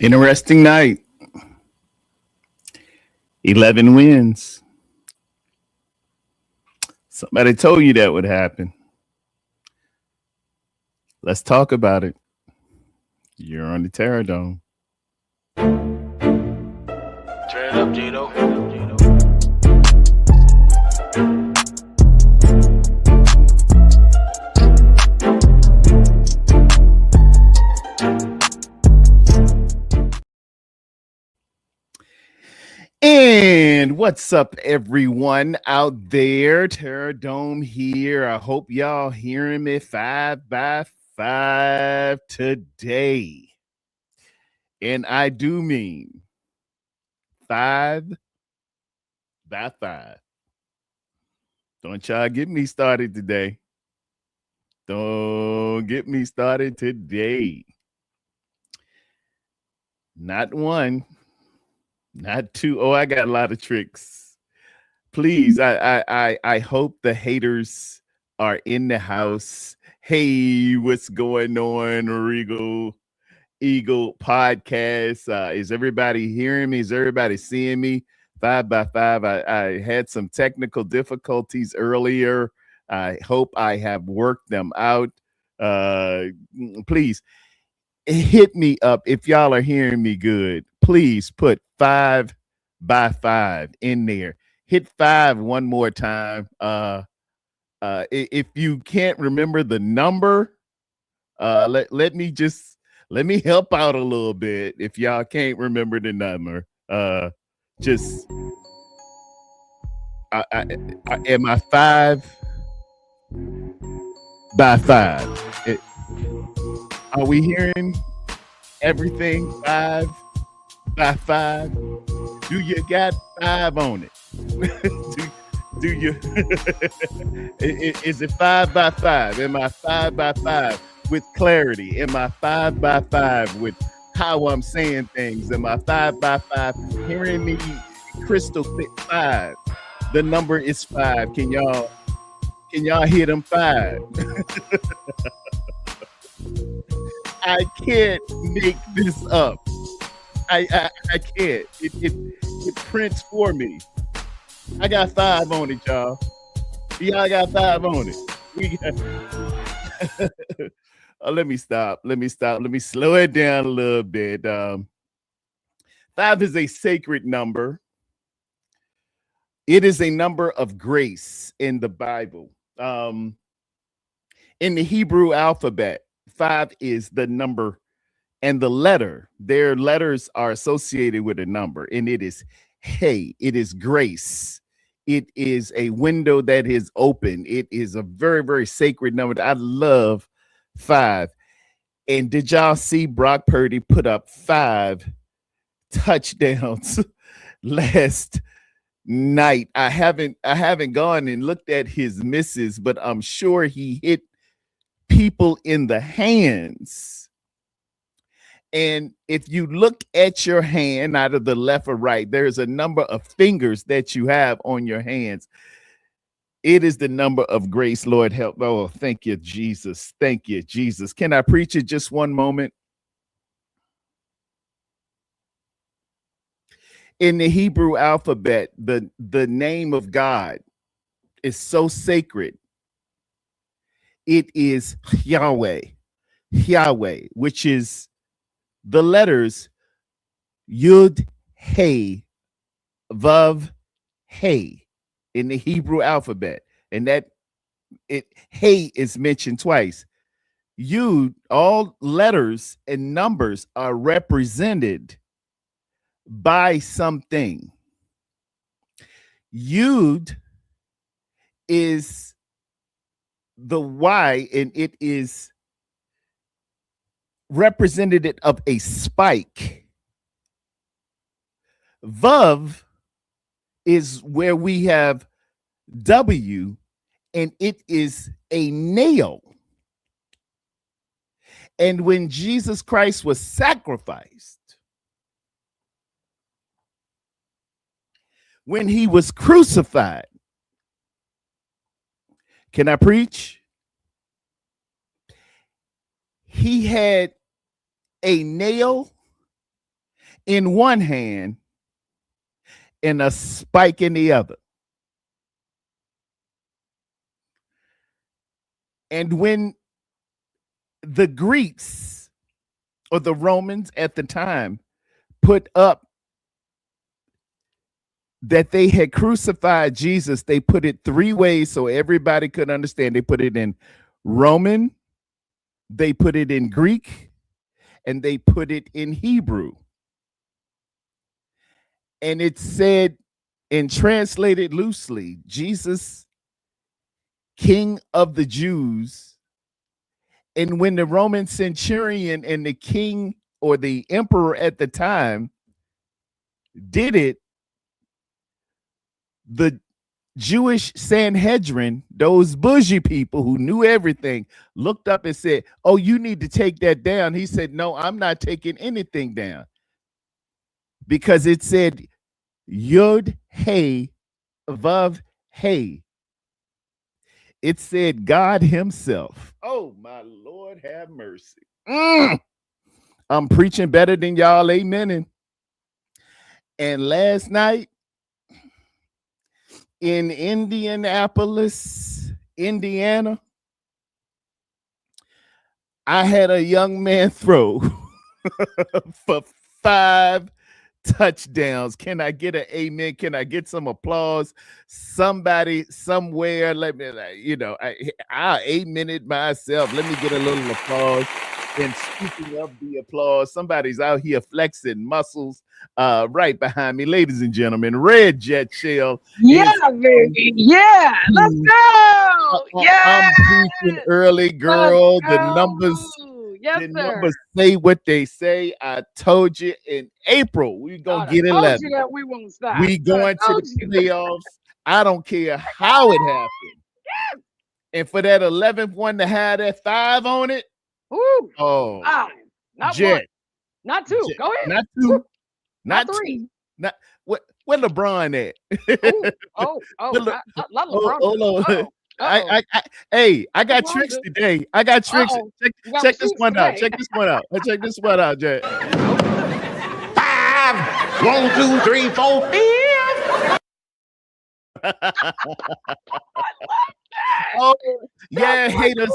Interesting night. 11 wins. Somebody told you that would happen. Let's talk about it. You're on the Terror Dome. Turn it up, Jado. And what's up, everyone out there? Terror Dome here. I hope y'all hearing me 5 by 5 today. And I do mean 5 by 5. Don't y'all get me started today. Don't get me started today. Not one, not two. Oh, I got a lot of tricks. Please, I hope the haters are in the house. Hey, what's going on, Regal Eagle podcast? Is everybody hearing me? Is everybody seeing me? 5 by 5. I had some technical difficulties earlier. I hope I have worked them out. Please hit me up if y'all are hearing me good. Please put 5 by 5 in there. Hit 5 one more time. If you can't remember the number, let me help out a little bit. If y'all can't remember the number, just am I 5 by 5? Are we hearing everything 5 by 5? Do you got 5 on it? do you? Is it 5 by 5? Am I 5 by 5 with clarity? Am I 5 by 5 with how I'm saying things? Am I 5 by 5 hearing me crystal clear? 5. The number is 5. Can y'all hit them 5? I can't make this up. I can't. It prints for me. I got 5 on it, y'all. Y'all got 5 on it. We got. Let me stop. Let me slow it down a little bit. 5 is a sacred number. It is a number of grace in the Bible. In the Hebrew alphabet, 5 is the number and the letter. Their letters are associated with a number, and it is hey, it is grace. It is a window that is open. It is a very, very sacred number. I love 5. And did y'all see Brock Purdy put up 5 touchdowns last night? I haven't gone and looked at his misses, but I'm sure he hit people in the hands. And if you look at your hand, either the left or right, there's a number of fingers that you have on your hands. It is the number of grace. Lord help. Oh, thank you, Jesus. Thank you, Jesus. Can I preach it just one moment? In the Hebrew alphabet, the name of God is so sacred. It is Yahweh, which is the letters Yud, Hey, Vav, Hey in the Hebrew alphabet. And that Hey is mentioned twice. Yud, all letters and numbers are represented by something. Yud is the Y, and it is representative of a spike. Vav is where we have W, and it is a nail. And when Jesus Christ was sacrificed, when he was crucified, can I preach? He had a nail in one hand and a spike in the other. And when the Greeks or the Romans at the time put up that they had crucified Jesus, they put it three ways so everybody could understand. They put it in Roman, they put it in Greek, and they put it in Hebrew. And it said, and translated loosely, Jesus, King of the Jews. And when the Roman centurion and the king or the emperor at the time did it, the Jewish Sanhedrin, those bougie people who knew everything, looked up and said, "Oh, you need to take that down." He said, "No, I'm not taking anything down." Because it said Yud Hey Vav Hey. It said God himself. Oh, my Lord, have mercy. I'm preaching better than y'all, amen. And last night in Indianapolis, Indiana, I had a young man throw for 5 touchdowns. Can I get an amen? Can I get some applause? Somebody somewhere, let me, I amen it myself. Let me get a little applause. And speaking of the applause, somebody's out here flexing muscles right behind me. Ladies and gentlemen, Red Jet Shell. Yeah, baby. Yeah. Let's go. Yeah. I'm preaching early, girl. The numbers. Yes, the sir. numbers say what they say. I told you in April we're gonna get 11. You that we won't stop. We going to the playoffs. I don't care how it happened. Yes. And for that 11th one to have that 5 on it. Ooh, oh, 5. Not Jet. 1. Not 2. Jet. Go ahead. Not 2. Not 3. Not where LeBron at? Not LeBron. Hold on. I got tricks today. I got tricks. Check this one out. Check this one out. Check this one out, Jet. 5, 1, 2, 3, 4, 5. Oh, yeah, haters.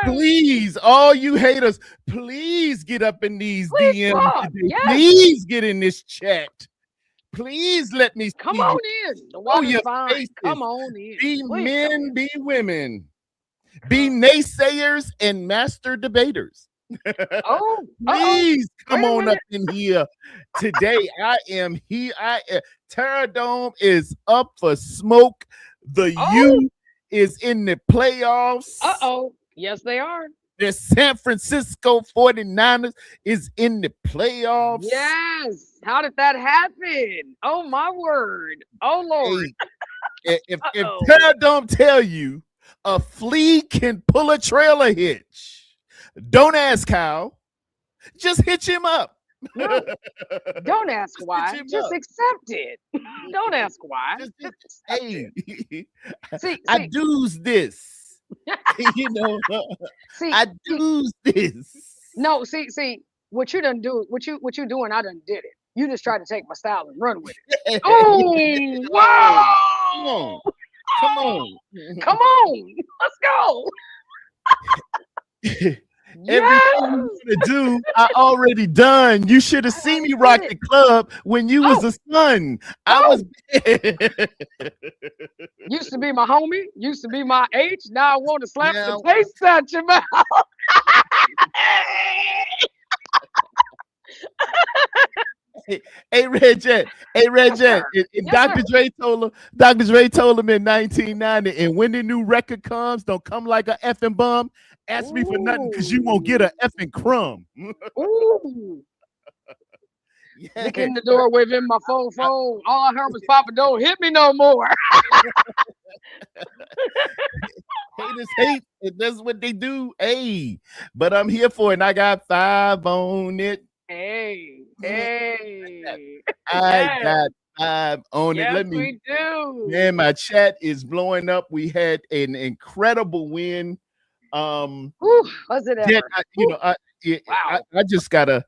Please, all you haters, please get up in these DMs today. Yes. Please get in this chat. Please let me come on in. The water's fine. Faces. Come on in. Be men, be women, be naysayers and master debaters. Please come on up in here today. I am here. Terror Dome is up for smoke. The U is in the playoffs. Yes, they are. The San Francisco 49ers is in the playoffs. Yes. How did that happen? Oh, my word. Oh, Lord. Hey, if Terror Dome tell you a flea can pull a trailer hitch, don't ask how. Just hitch him up. No, don't ask why. Just accept it. Don't ask why. Hey, I do's this. I do's this. No, see, what you done do, what you doing, I done did it. You just tried to take my style and run with it. Oh, wow! Come on. Let's go. Everything you to do, I already done. You should have seen me rock the club when you was a son. I was used to be my homie, used to be my age. Now I want to slap the taste out your mouth. Hey, Red Jet. And Dr. Dre told him in 1990, and when the new record comes, don't come like a effing bum. Ask me for nothing because you won't get a effing crumb. Ooh. Look in the door waving my phone. All I heard was Papa, don't hit me no more. Haters hate. That's what they do. Hey, but I'm here for it. And I got 5 on it. Hey. I got 5 on it. Let me. We do. Man, my chat is blowing up. We had an incredible win. Was it ever? I just gotta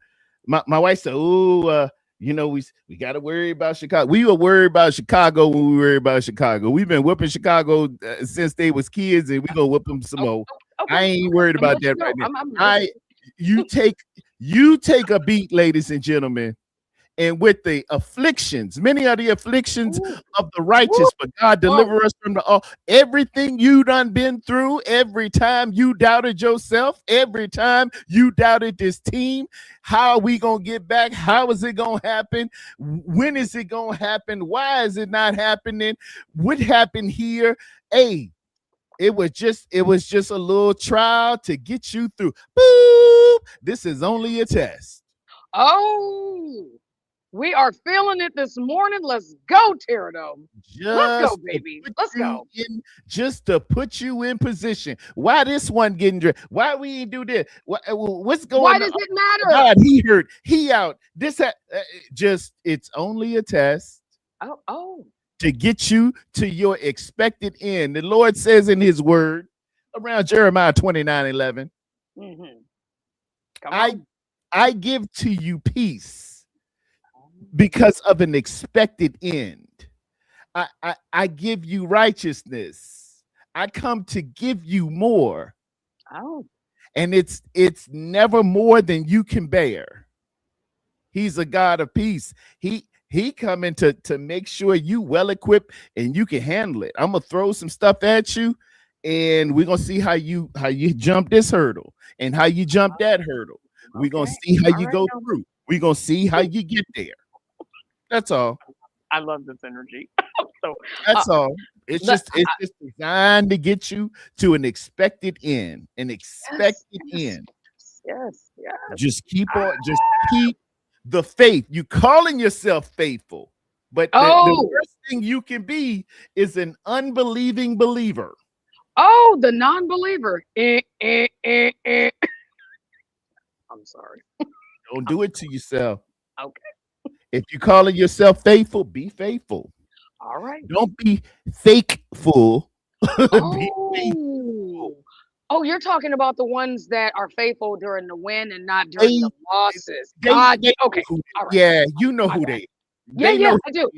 my wife said, "Oh, we got to worry about Chicago." We were worried about Chicago when we worried about Chicago. We've been whooping Chicago since they was kids, and we gonna whoop them some more. Okay. I ain't worried I'm about letting that you right know. now. You take a beat, ladies and gentlemen. And with the afflictions, many are the afflictions of the righteous, but God deliver us from everything you done been through, every time you doubted yourself, every time you doubted this team. How are we going to get back? How is it going to happen? When is it going to happen? Why is it not happening? What happened here? Hey, it was just a little trial to get you through. Boop. This is only a test. Oh. We are feeling it this morning. Let's go, Pterodome. Let's go, baby. Let's go. Just to put you in position. Why this one getting dressed? Why we ain't do this? What's going on? Why does it matter? God, he hurt. He out. It's only a test. Oh. To get you to your expected end. The Lord says in his word around Jeremiah 29:11. I give to you peace because of an expected end. I give you righteousness. I come to give you more. And it's never more than you can bear. He's a God of peace. He coming to make sure you well equipped and you can handle it. I'm gonna throw some stuff at you, and we're gonna see how you jump this hurdle and how you jump that hurdle. We're gonna see how you go through. We're gonna see how you get there. That's all. I love this energy. That's all. It's just designed to get you to an expected end. An expected end. Yes. Just keep the faith. You calling yourself faithful, but the worst thing you can be is an unbelieving believer. Oh, the non-believer. I'm sorry. Don't do it to yourself. Okay. If you're calling yourself faithful, be faithful. All right. Don't be fakeful. Be faithful. Oh, you're talking about the ones that are faithful during the win and not during the losses. Okay. All right. Yeah, you know who they. Yeah, I do.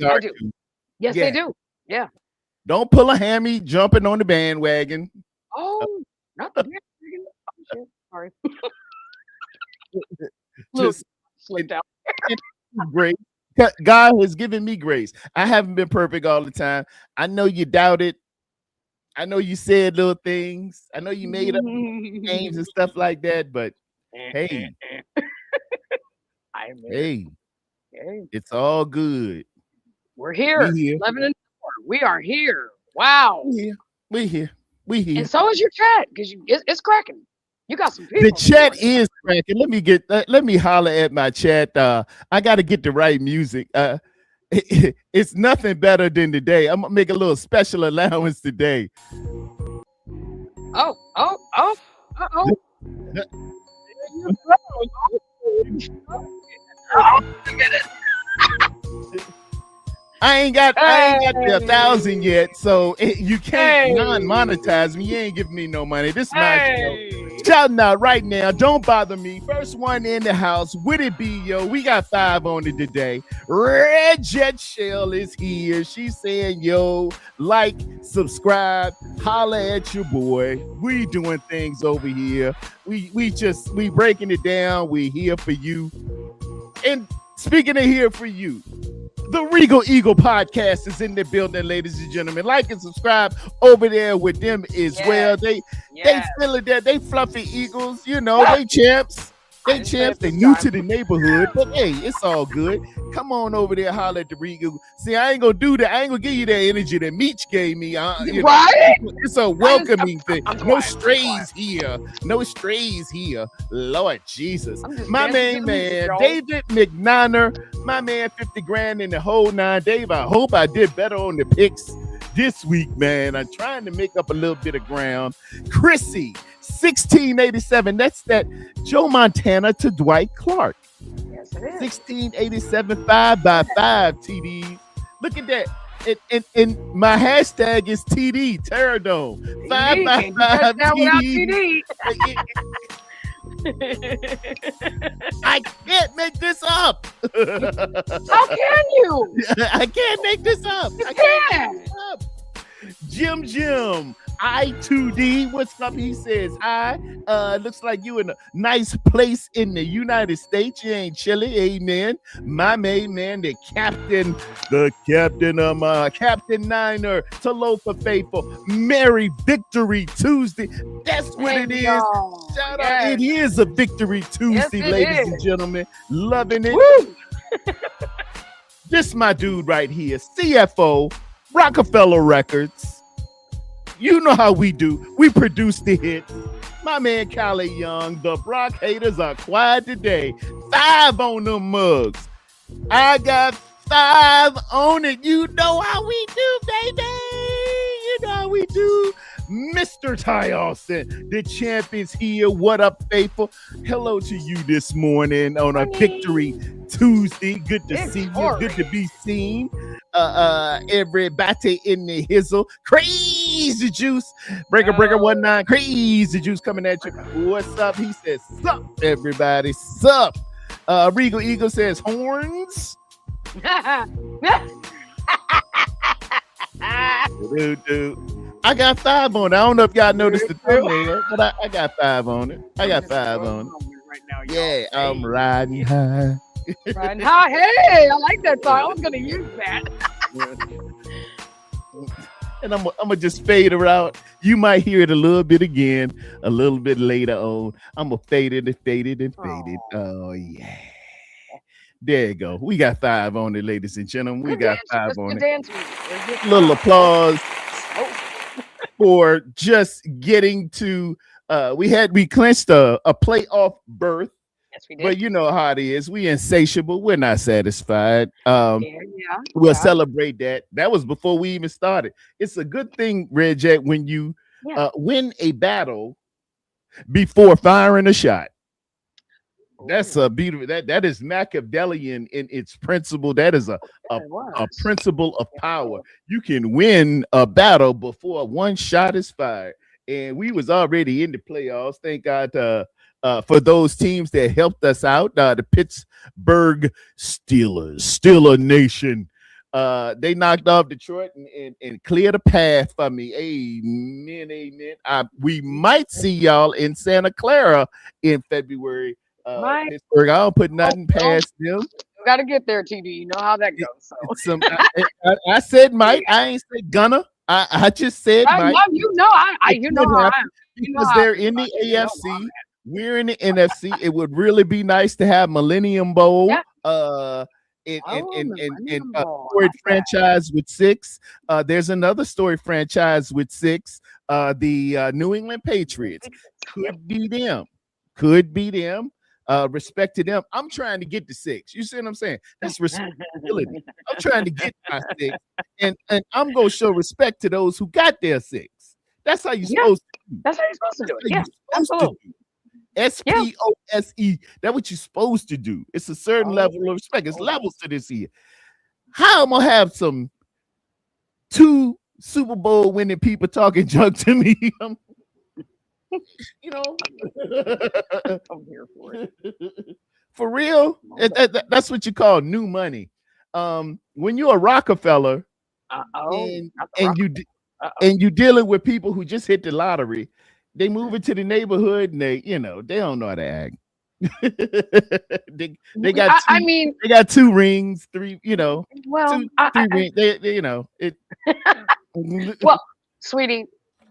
Yes, they do. Yeah. Don't pull a hammy jumping on the bandwagon. Oh, not the bandwagon. Oh, shit. Sorry. Just slipped out. Grace. God has given me grace. I haven't been perfect all the time. I know you doubted. I know you said little things. I know you made up names and stuff like that, but hey, it's all good. We're here. 11 and 4. We are here. Wow. We here. And so is your chat because it's cracking. You got some people. The chat is cracking. Let me holler at my chat. I got to get the right music. It's nothing better than today. I'm gonna make a little special allowance today. Oh. I ain't got the 1,000 yet, so you can't non-monetize me. You ain't giving me no money. This is my show. Shouting out right now. Don't bother me. First one in the house. Would it be, yo? We got 5 on it today. Red Jet Shell is here. She's saying, yo, like, subscribe, holla at your boy. We doing things over here. We breaking it down. We here for you. And speaking of here for you, the Regal Eagle podcast is in the building, ladies and gentlemen. Like and subscribe over there with them as well. They still in there. They fluffy Eagles, they champs. They champs. They new to the neighborhood, but hey, it's all good. Come on over there, holler at the Regal. See, I ain't gonna do that. I ain't gonna give you that energy that Meech gave me. Right? It's a welcoming thing. No strays here. No strays here. Lord Jesus. My main man, David McNonner. My man, 50 grand in the whole 9. Dave, I hope I did better on the picks this week, man. I'm trying to make up a little bit of ground. Chrissy, 1687. That's that Joe Montana to Dwight Clark. Yes, it is. 1687, 5x5 TDs. Look at that. And my hashtag is TD, Pterodome. 5x5 TD. I can't make this up. How can you? I can't make this up. You I can't can. make this up. Jim, I2D, what's up? He says, hi. Looks like you in a nice place in the United States. You ain't chilly, amen. My main man, the captain of Captain Niner, Talofa Faithful. Merry Victory Tuesday. That's what it is. Yo, Shout yes. out. It is a Victory Tuesday, it ladies is. and gentlemen. Loving it. Woo! This my dude right here, CFO, Rockefeller Records. You know how we do. We produce the hits. My man Callie Young, the Brock haters are quiet today. 5 on them mugs. I got 5 on it. You know how we do, baby. You know how we do. Mr. Ty Austin, the champ is here. What up, faithful? Hello to you this morning on a Victory Tuesday. Good to see you. Good to be seen. Everybody in the hizzle. Crazy Juice. Breaker 19. Crazy Juice coming at you. What's up? He says, sup, everybody. Sup. Regal Eagle says, horns. Dude. I got 5 on it. I don't know if y'all noticed the thumbnail, but I got 5 on it. I got 5 on it. Right now, yeah, I'm riding high. Riding high. Hey, I like that song. I was gonna use that. And I'm gonna just fade her out. You might hear it a little bit again, a little bit later on. I'm gonna fade it and fade it and fade it. Oh yeah. There you go. We got 5 on it, ladies and gentlemen. We got 5 on it. Little applause for just getting to we clinched a playoff berth. Yes, we did. But you know how it is. We insatiable. We're not satisfied. We'll yeah. celebrate that. That was before we even started. It's a good thing, Red Jack, when you win a battle before firing a shot. That's a beautiful. That is Machiavellian in its principle. That is a principle of power. You can win a battle before one shot is fired. And we was already in the playoffs. Thank God for those teams that helped us out. The Pittsburgh Steeler Nation. They knocked off Detroit and cleared a path for me. Amen. We might see y'all in Santa Clara in February. Pittsburgh, I don't put nothing past them. You got to get there, TD. You know how that goes. So. I said Mike. I ain't said gonna. I just said Mike. You know how because they're in the AFC. We're in the NFC. It would really be nice to have Millennium Bowl. In storied franchise with 6. There's another story franchise with 6. The New England Patriots could be them. Respect to them. I'm trying to get to 6. You see what I'm saying? That's responsibility. I'm trying to get my 6, and I'm gonna show respect to those who got their 6. That's how you're supposed to do. That's how you're supposed to do it. Yeah, absolutely. SPOSE. That's what you're supposed to do. It's a certain level of respect. It's levels to this here. How I'm gonna have some 2 Super Bowl winning people talking junk to me? You know, I'm here for it. For real, that's what you call new money. When you're a Rockefeller, and you dealing with people who just hit the lottery, they move into the neighborhood and they don't know how to act. they got they got 2 rings, 3, Well, 3 rings. It. Well, sweetie.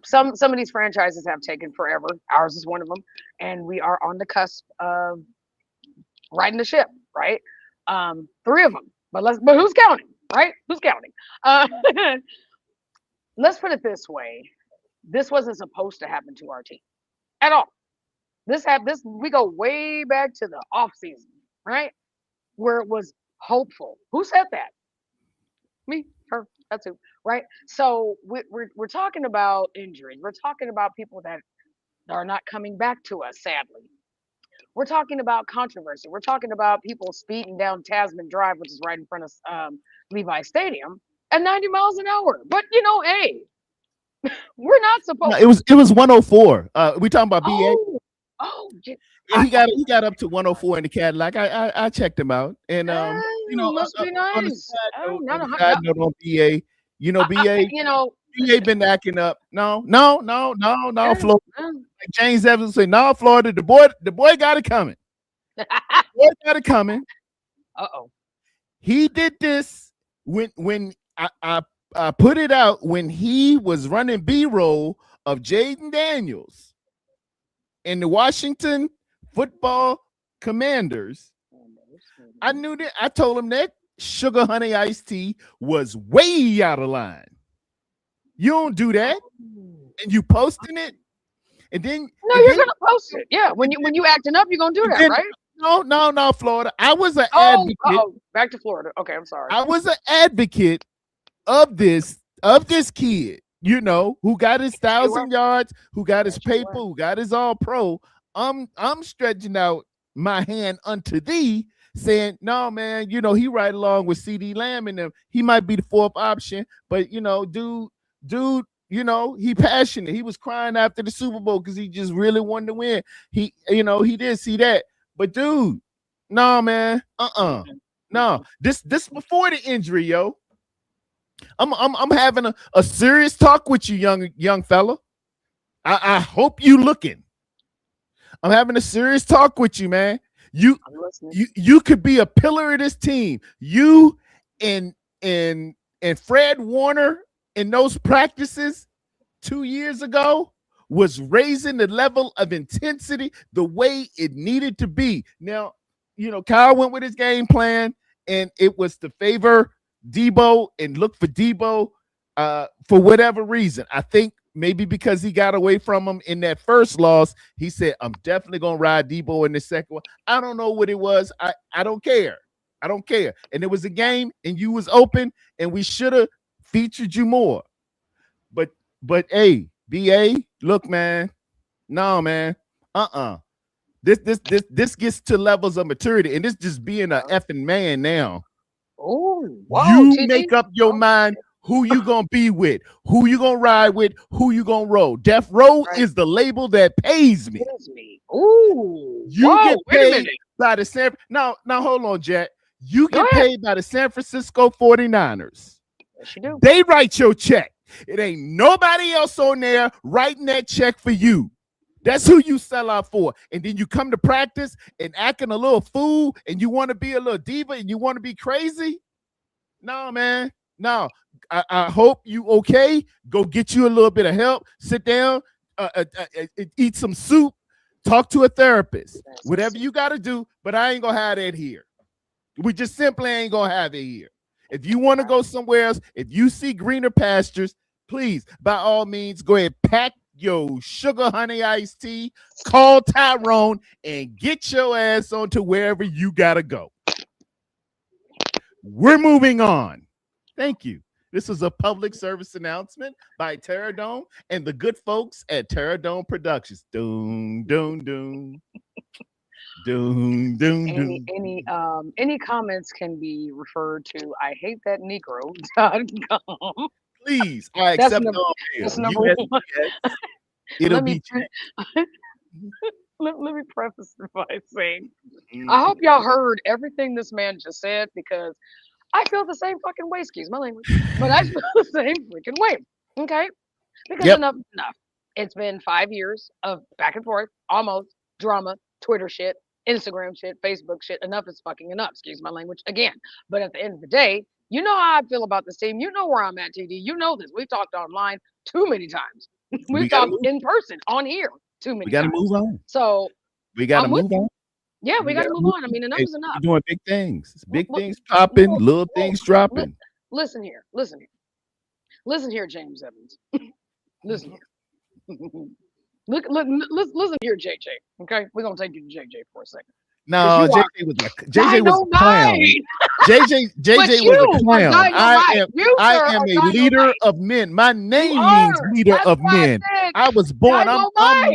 Some of these franchises have taken forever. Ours is one of them, and we are on the cusp of riding the ship. Right, 3 of them. But who's counting? Right? Who's counting? Let's put it this way: this wasn't supposed to happen to our team at all. We go way back to the off season, right, where it was hopeful. Who said that? Me, her, that's who, right? So we're talking about injuries. We're talking about people that are not coming back to us, sadly. We're talking about controversy. We're talking about people speeding down Tasman Drive, which is right in front of Levi Stadium, at 90 miles an hour. But hey, we're not supposed. No, it was 104. We talking about BA. Oh, And he got up to 104 in the Cadillac. I checked him out, and must be on the nice. side note, Not a hot. on BA, BA, BA been acting up. No, Florida. Like James Evans said, no, Florida. The boy got it coming. Boy got it coming. Uh-oh. He did this when I put it out when he was running B-roll of Jaden Daniels in the Washington Football Commanders. I knew that. I told him that sugar honey iced tea was way out of line. You don't do that, and you posting it, and then you're gonna post it. Yeah, when you acting up, you're gonna do that, right? No, Florida. I was an advocate. Back to Florida. Okay, I'm sorry. I was an advocate of this kid, who got his 1,000 yards, who got his paper, who got his all pro. I'm stretching out my hand unto thee, saying, no, man, he right along with CD Lamb and them. He might be the fourth option, but dude, he passionate. He was crying after the Super Bowl because he just really wanted to win. He did see that. But dude, no, man, no. This before the injury, yo. I'm having a serious talk with you, young fella. I hope you looking. I'm having a serious talk with you, man. You could be a pillar of this team. You and Fred Warner in those practices 2 years ago was raising the level of intensity the way it needed to be. Now, Kyle went with his game plan, and it was to favor Debo and look for Debo for whatever reason. I think maybe because he got away from him in that first loss, he said, I'm definitely going to ride Debo in the second one. I don't know what it was. I don't care. I don't care. And it was a game, and you was open, and we should have featured you more. But hey, BA, look, man. No, man. This gets to levels of maturity, and this just being an effing man now. Oh, wow. You make up your mind who you gonna be with, who you gonna ride with, who you gonna roll. Death Row is the label that pays me. Ooh, you get paid by the San. Now hold on, Jack. You get paid by the San Francisco 49ers. Yes, you do. They write your check. It ain't nobody else on there writing that check for you. That's who you sell out for. And then you come to practice and acting a little fool, and you want to be a little diva, and you want to be crazy. No, man. No. I hope you okay. Go get you a little bit of help. Sit down, eat some soup, talk to a therapist. Whatever you got to do, but I ain't going to have that here. We just simply ain't going to have it here. If you want to go somewhere else, if you see greener pastures, please, by all means, go ahead, pack your sugar honey iced tea, call Tyrone, and get your ass on to wherever you got to go. We're moving on. Thank you. This is a public service announcement by Terradome and the good folks at Terradome Productions. Doom, doom, doom. Doom, doom, doom. Any comments can be referred to IHateThatNegro.com. Please, I accept all mail. That's number one. It'll be let me preface it by saying, I hope y'all heard everything this man just said, because I feel the same fucking way, excuse my language, but I feel the same freaking way, okay? Because enough is enough. It's been 5 years of back and forth, almost, drama, Twitter shit, Instagram shit, Facebook shit. Enough is fucking enough, excuse my language, again. But at the end of the day, you know how I feel about this team. You know where I'm at, TD. You know this. We've talked online too many times. We've talked in person on here too many times. We got to move on. So we got to move on. Yeah, we got to move on. I mean, enough is enough. We're doing big things. Big things popping, little things dropping. Listen here, James Evans. Listen here. Listen here, JJ. Okay, we're gonna take you to JJ for a second. No, JJ was a clown. JJ was a clown. I am a leader of men. My name means leader of men. I was born. I'm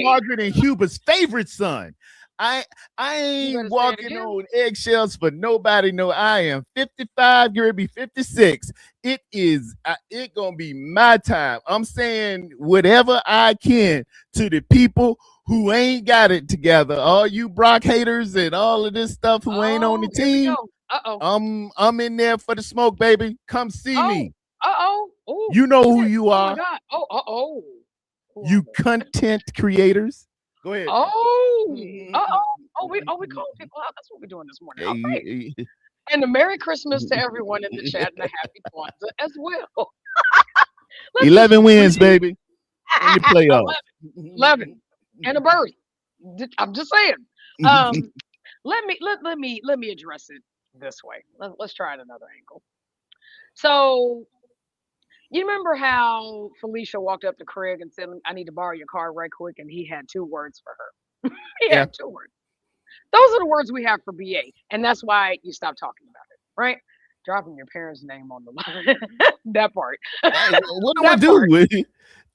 Margaret and Huber's favorite son. I ain't walking on eggshells for nobody. No, I am 55. You're gonna be 56. It gonna be my time. I'm saying whatever I can to the people who ain't got it together, all you Brock haters and all of this stuff who ain't on the Here we team, go. Uh-oh. I'm in there for the smoke, baby. Come see me. Uh-oh. Oh, You know who's who it? you Oh my are. God. Oh, uh-oh. Who You are they? content creators. Go ahead. Oh, uh-oh. Oh, we calling people out. That's what we're doing this morning. All right. Hey, And a Merry Christmas to everyone in the chat and a Happy Kwanzaa as well. Let's 11 wins, please. baby, in the playoffs. 11 and a birdie. I'm just saying. Let me address it this way. Let's try it another angle. So you remember how Felicia walked up to Craig and said, "I need to borrow your car right quick," and he had 2 words for her. He Yeah. had 2 words. Those are the words we have for BA, and that's why you stop talking about it, right? Dropping your parents' name on the line. That part. What do I That do part. with it?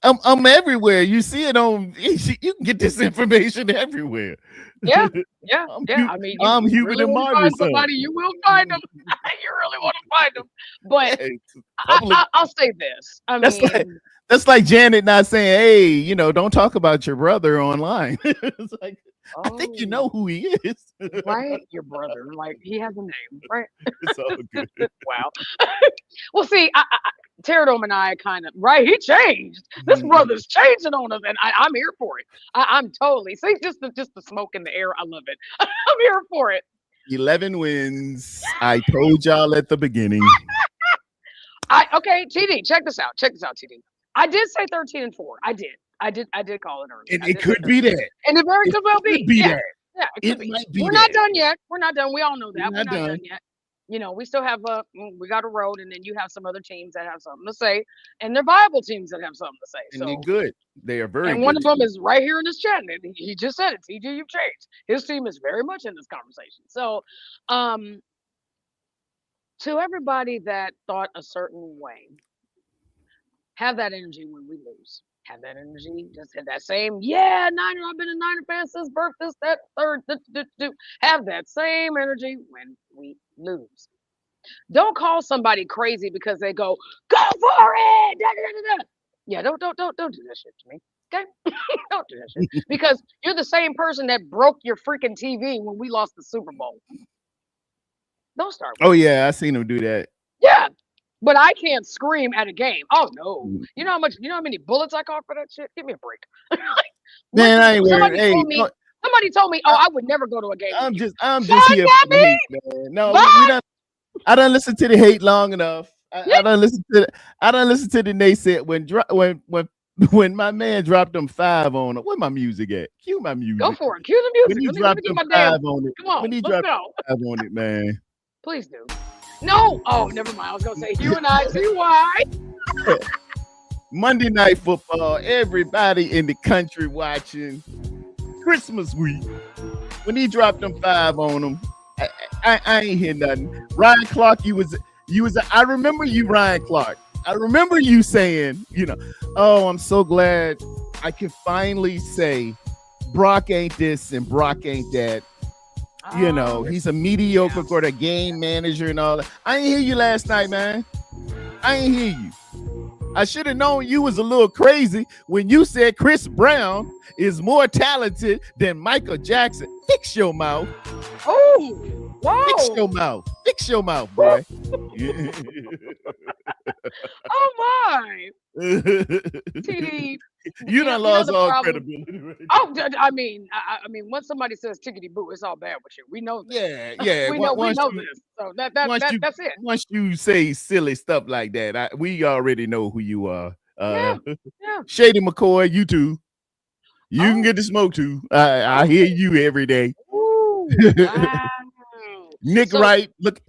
I'm everywhere. You see it on. You can get this information everywhere. Yeah. I mean, I'm you Hubert really and want to Margaret. find somebody, you will find them. You really want to find them. But I'll say this. I That's mean, that's like Janet not saying, "Hey, don't talk about your brother online." It's like, I think you know who he is. right? Your brother, like he has a name, right? It's all good. Wow. Well, see, Pterodome and I kind of right. He changed. This brother's changing on us, and I'm here for it. I'm totally see just the smoke in the air. I love it. I'm here for it. 11 wins. I told y'all at the beginning. Okay, TD, check this out. Check this out, TD. I did say 13-4. I did call it early. And it could be that. And it very could well be. Yeah. That. Yeah, It might be We're that. not done yet. We're not done. We all know that. We're not done yet. We still have we got a road, and then you have some other teams that have something to say, and they're viable teams that have something to say. And they're good. They are very good. And one of them is right here in this chat. And he just said it. TJ, you've changed. His team is very much in this conversation. So, to everybody that thought a certain way, have that energy when we lose. Have that energy. Just have that same, Niner. I've been a Niner fan since birth. This, that, third. Have that same energy when we lose. Don't call somebody crazy because they go for it. Da, da, da, da. Yeah, don't do that shit to me. Okay, don't do that shit because you're the same person that broke your freaking TV when we lost the Super Bowl. Don't start. Oh yeah, I seen him do that. Yeah. But I can't scream at a game. Oh no! You know how many bullets I caught for that shit? Give me a break. Man, I ain't worried. Hey, somebody told me, I would never go to a game. I'm just here for the hate, man. No, I don't listen to the hate long enough. I don't listen to the naysay when my man dropped them 5 on it. Where my music at? Cue my music. Go for it. Cue the music. When he dropped them 5 on it. Come on. When he dropped 5 on it, man. Please do. No. Oh, never mind. I was gonna say you and I see why. Monday Night Football. Everybody in the country watching Christmas week. When he dropped them 5 on them, I ain't hear nothing. Ryan Clark, I remember you, Ryan Clark. I remember you saying, oh, I'm so glad I can finally say Brock ain't this and Brock ain't that. He's a mediocre sort of game manager and all that. I ain't hear you last night, man. I ain't hear you. I should have known you was a little crazy when you said Chris Brown is more talented than Michael Jackson. Fix your mouth. Oh, wow. Fix your mouth, boy. Oh my. TD. You done lost all credibility. Right? Oh, I mean, once somebody says tickety boo, it's all bad with you. We know that. Yeah. we know this. So that's it. Once you say silly stuff like that, we already know who you are. Yeah. Shady McCoy, you too. You can get the smoke too. I hear you every day. Ooh, wow. Nick Wright looking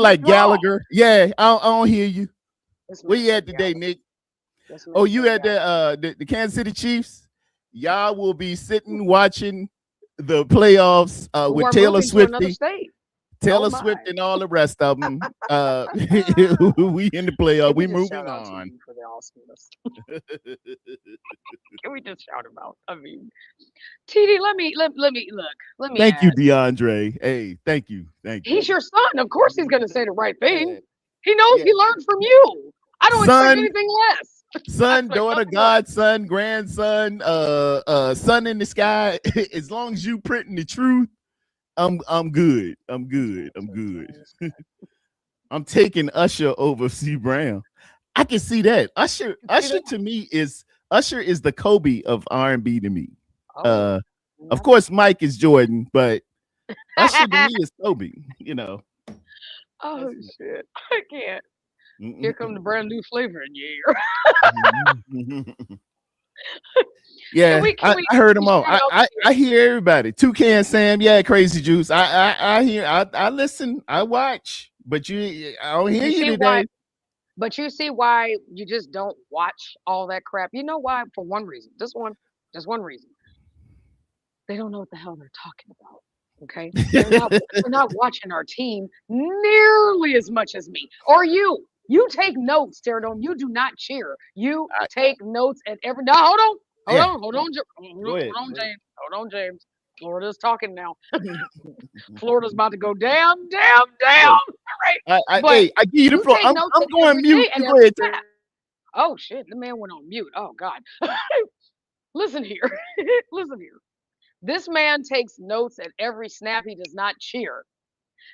like Gallagher. Yeah, I don't hear you. Where you at today, Nick? Oh, you at the Kansas City Chiefs? Y'all will be sitting watching the playoffs with Taylor Swift and all the rest of them. We in the playoff. We moving on. Can we just shout him out? I mean, TD, let me look. Thank you, DeAndre. Hey, thank you. He's your son. Of course, he's going to say the right thing. He knows he learned from you. I don't expect anything less. Son, Like, daughter, godson, grandson, son in the sky. As long as you printing the truth, I'm good. I'm good. I'm good. I'm taking Usher over C Brown. I can see that. Usher to me is Usher is the Kobe of R&B to me. oh, Of course, Mike is Jordan, but Usher to me is Kobe. oh shit, I can't. Here comes the brand new flavor in your ear. Yeah, Can I heard we them all. shout out I hear everybody. Toucan Sam, yeah, Crazy Juice. I hear. I listen. I watch. But I don't hear you you see why? today. But you see why you just don't watch all that crap. You know why? For one reason. Just one reason. They don't know what the hell they're talking about. Okay, they're not watching our team nearly as much as me or you. You take notes, Pterodon. You do not cheer. You take notes at every. No, hold on, Go ahead. James. Hold on, James. Florida's talking now. Florida's about to go down. All right, but Hey, I give you the you floor. take I'm notes at going every mute. day and You go every ahead. snap. Oh shit, the man went on mute. Oh God. Listen here. Listen here. This man takes notes at every snap. He does not cheer.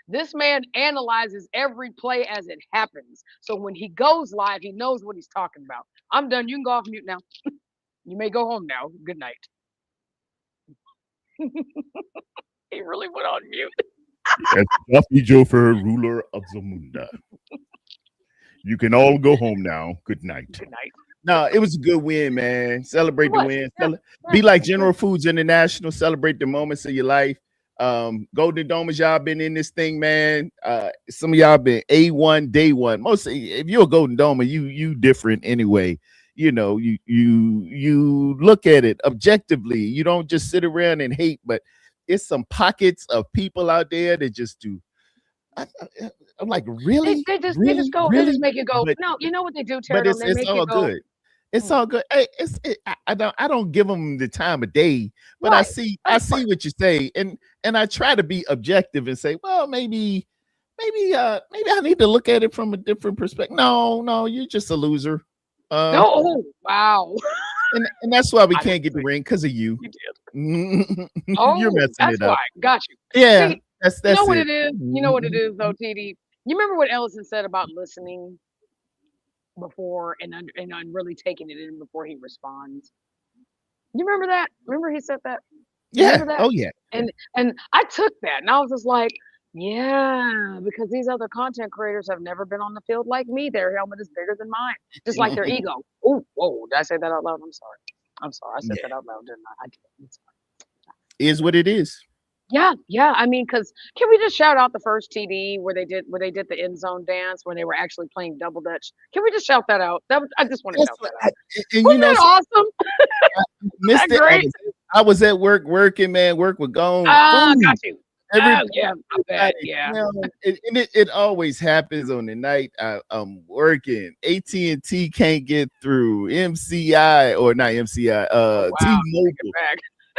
This man analyzes every play as it happens. So when he goes live, he knows what he's talking about. I'm done. You can go off mute now. You may go home now. Good night. He really went on mute. As Duffy Jofer, ruler of Zamunda. You can all go home now. Good night. Good night. No, it was a good win, man. Celebrate the win. Yeah. Be like General Foods International. Celebrate the moments of your life. Golden Domers, y'all been in this thing, man. Some of y'all been A1 day one. Most if you're a Golden Domer, you different anyway. You look at it objectively. You don't just sit around and hate, but it's some pockets of people out there that just do. I'm like, really? They just Really? they just make you go. But, No, you know what they do, but Pterodon? They it's make all you go. good. It's all good. Hey, I don't give them the time of day, but right. I see what you say, and I try to be objective and say, well, maybe I need to look at it from a different perspective. No, you're just a loser. No, wow. And that's why we can't get the ring because of you. You did. Oh, you're messing it up. Why. Got you. Yeah, See, that's you know what it. it is. You know what it is, though, TD. You remember what Ellison said about listening before and really taking it in before he responds. You remember that? Remember he said that? Yeah. That? Oh yeah. And I took that and I was just like, yeah, because these other content creators have never been on the field like me. Their helmet is bigger than mine, just like their ego. Oh, whoa! Did I say that out loud? I'm sorry. I said that out loud, didn't I? I'm sorry. Is what it is. Yeah. I mean, because can we just shout out the first TD where they did the end zone dance when they were actually playing double dutch? Can we just shout that out? I just want to shout that out. Wasn't that awesome? Missed it. Great? I was at work working, man. Work was gone. Got you. Yeah, I bet. Yeah. It always happens on the night I'm working. AT&T can't get through. MCI or not MCI. T-Mobile.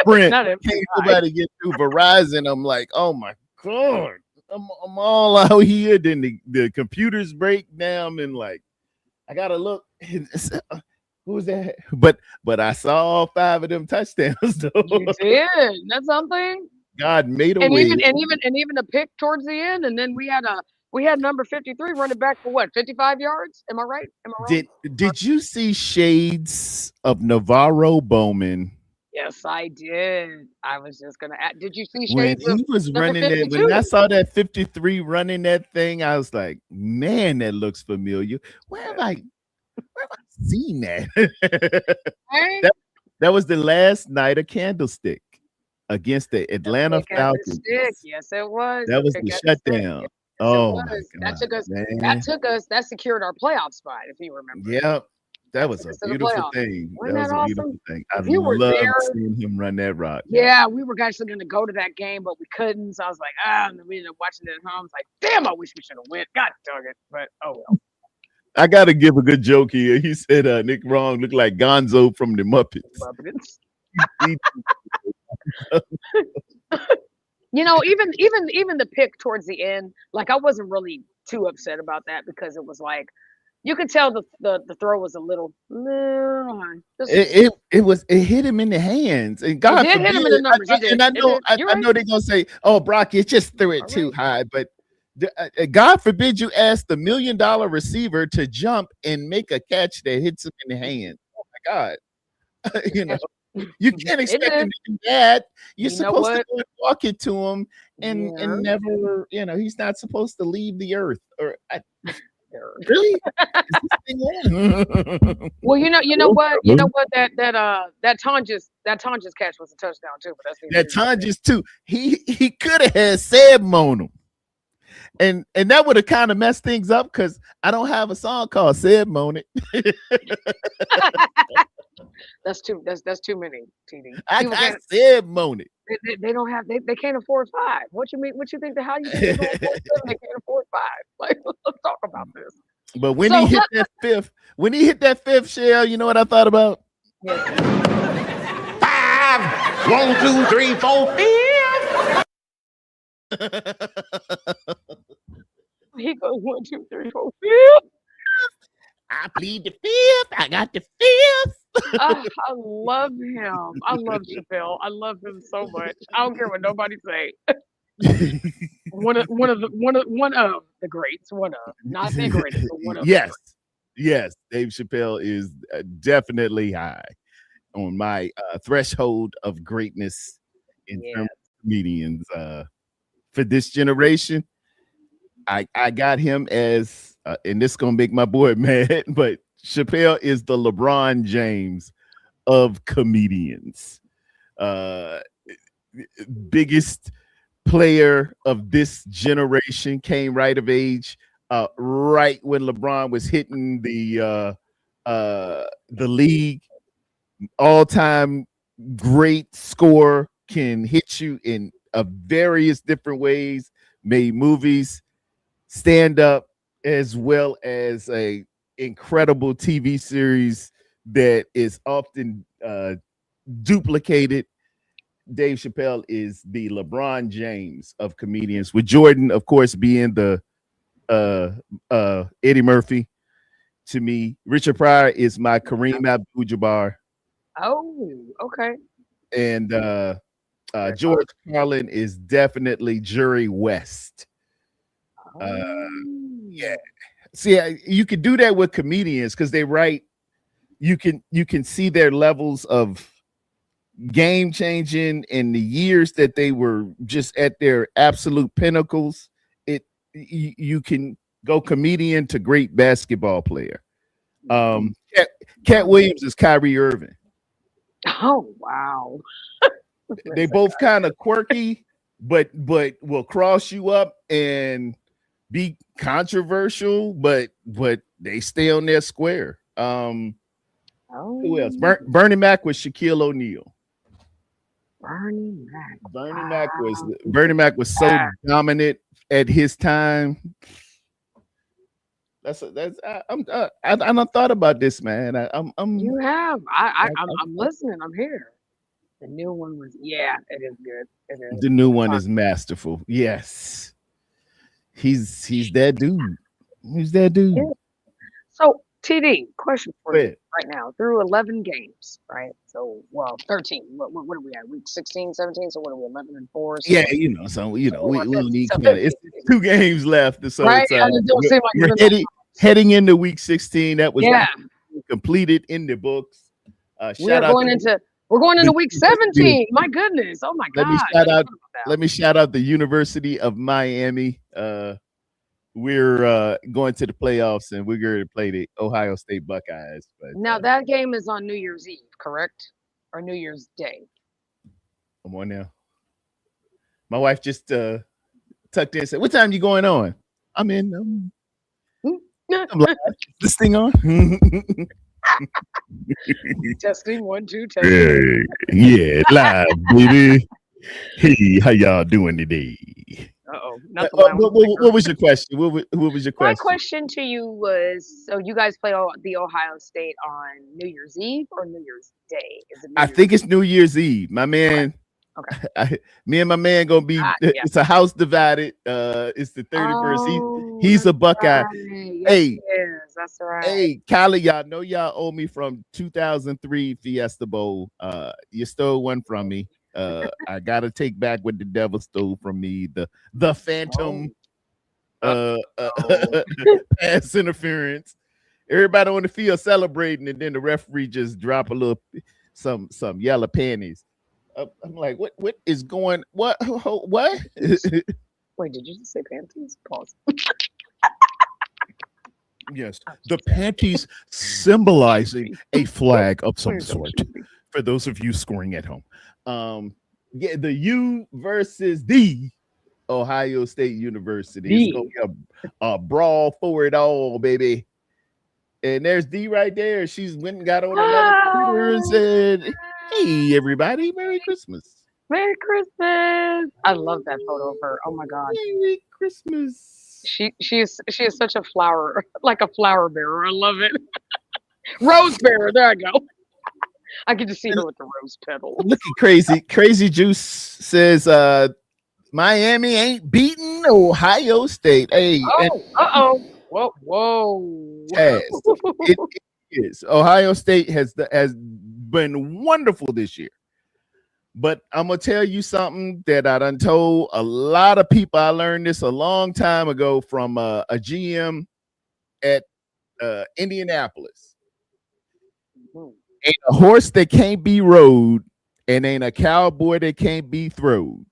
Brent, can't nobody get through. Verizon. I'm like, oh my God, I'm all out here. Then the computers break down and like, I gotta look. Who's that? But I saw all 5 of them touchdowns though. You did. That's something. God made a way. Even a pick towards the end, and then we had number 53 running back for what, 55 yards? Am I right? Am I wrong? Did you see shades of Navarro Bowman? Yes, I did. I was just gonna add. Did you see when he was running that? When I saw that 53 running that thing, I was like, man, that looks familiar. Where have I seen that? That was the last night of Candlestick against the Atlanta Falcons. Yes, it was. That was the shutdown. Yes, oh, that secured our playoff spot, if you remember. Yeah. That was a beautiful thing. That was a beautiful thing. I loved seeing him run that rock. Yeah, we were actually going to go to that game, but we couldn't. So I was like, and then we ended up watching it at home. I was like, damn, I wish we should have went. God dug it. But oh well. I got to give a good joke here. He said Nick Wrong looked like Gonzo from the Muppets. You know, even the pick towards the end, like I wasn't really too upset about that because it was like, You could tell the throw was a little high. It hit him in the hands, and It God did hit forbid. him in the numbers. He did. And I It know did. You're I right. know they're gonna say, "Oh, Brock, you just threw it All too right. high," but God forbid you ask the $1 million receiver to jump and make a catch that hits him in the hand. Oh my God, you know. Catch- You can't It expect him did. to do that. You're You know supposed to what? go and walk it to him, and Yeah. never, he's not supposed to leave the earth. Or There. really, is this thing on? Well, you know what that Tonjes catch was a touchdown too, but that's neither That here nor time there. just too. He could have had Seb on him, and that would have kind of messed things up because I don't have a song called Seb Moan It. That's too many, TD. I People got can't Seb Moan It. they don't have they can't afford five. What you mean? What you think? How you think they're gonna afford seven? They can't afford five. Like let's talk about this. But when So he hit that fifth shell, you know what I thought about? yes, 5, 1, 2, 3, 4, 5. he goes 1, 2, 3, 4, 5. I plead the fifth. I got the fifth. I love him. I love Chappelle. I love him so much. I don't care what nobody say. One of the greats. One of not the greatest, but one of Yes, yes. Dave Chappelle is definitely high on my threshold of greatness in yeah. terms of comedians. For this generation, I got him as, and this is gonna make my boy mad, but Chappelle is the LeBron James of comedians. Biggest player of this generation, came right of age, right when LeBron was hitting the league. All time great scorer, can hit you in various different ways. Made movies, stand up, as well as a incredible TV series that is often duplicated. Dave Chappelle is the LeBron James of comedians, with Jordan, of course, being the Eddie Murphy to me. Richard Pryor is my Kareem Abdul-Jabbar, Oh, okay. and George Carlin is definitely Jerry West. Yeah. See, you can do that with comedians because they write. You can see their levels of game changing in the years that they were just at their absolute pinnacles. You can go comedian to great basketball player. Cat Williams is Kyrie Irving. Oh wow. They both kind of quirky, but will cross you up and be controversial, but they stay on their square. Who else? Bernie Mac was Shaquille O'Neal. Bernie Mac was so dominant at his time. I done thought about this, man. You have. I'm listening. I'm here. The new one was it is good. It is. The new one is masterful. Yes. He's that dude. Who's that dude? Yeah. So TD, question for Go you ahead. right now. Through 11 games, right? So 13. What are we at? Week 16, 17? So what are we, 11 and 4? So Yeah, we don't need so commander. It's 2 games left, so right? it's And it don't seem like we're it's enough. heading into week 16. That was Yeah. completed in the books. We're going into week 17. My goodness. Oh my God. Let me shout out the University of Miami. We're going to the playoffs, and we're going to play the Ohio State Buckeyes. But Now that game is on New Year's Eve, correct? Or New Year's Day? Come on now. My wife just tucked in and said, "What time you going on?" I'm in. I'm live. This thing on? Testing 1, 2, testing. Yeah, live, baby. Hey, how y'all doing today? Uh-oh. What was your question? What was your question? My question to you was, so you guys play the Ohio State on New Year's Eve or New Year's Day? Is it I think it's New Year's Eve. My man, okay. Me and my man gonna be. It's a house divided. It's the 31st. He's a Buckeye. Right. Hey, That's right. Hey, Kylie, y'all know y'all owe me from 2003 Fiesta Bowl. You stole one from me. I gotta take back what the devil stole from me. The Phantom Oh. pass interference. Everybody on the field celebrating, and then the referee just drop a little some yellow panties. I'm like, what is going? What? What? Wait, did you just say panties? Pause. Yes, the panties symbolizing a flag of some sort. For those of you scoring at home, yeah, the U versus the Ohio State University. It's gonna be a brawl for it all, baby. And there's D right there. She's went and got on another computer and said, "Hey, everybody, Merry Christmas! Merry Christmas! I love that photo of her. Oh my God, Merry Christmas!" she is such a flower, like a flower bearer. I love it. Rose bearer. There I go. I get to see her with the rose petals. Look at Crazy Juice says, Miami ain't beating Ohio State. Hey, Oh, whoa. yes, it is. Ohio State has been wonderful this year. But I'm gonna tell you something that I done told a lot of people. I learned this a long time ago from a GM at Indianapolis. Ain't a horse that can't be rode, and ain't a cowboy that can't be throwed.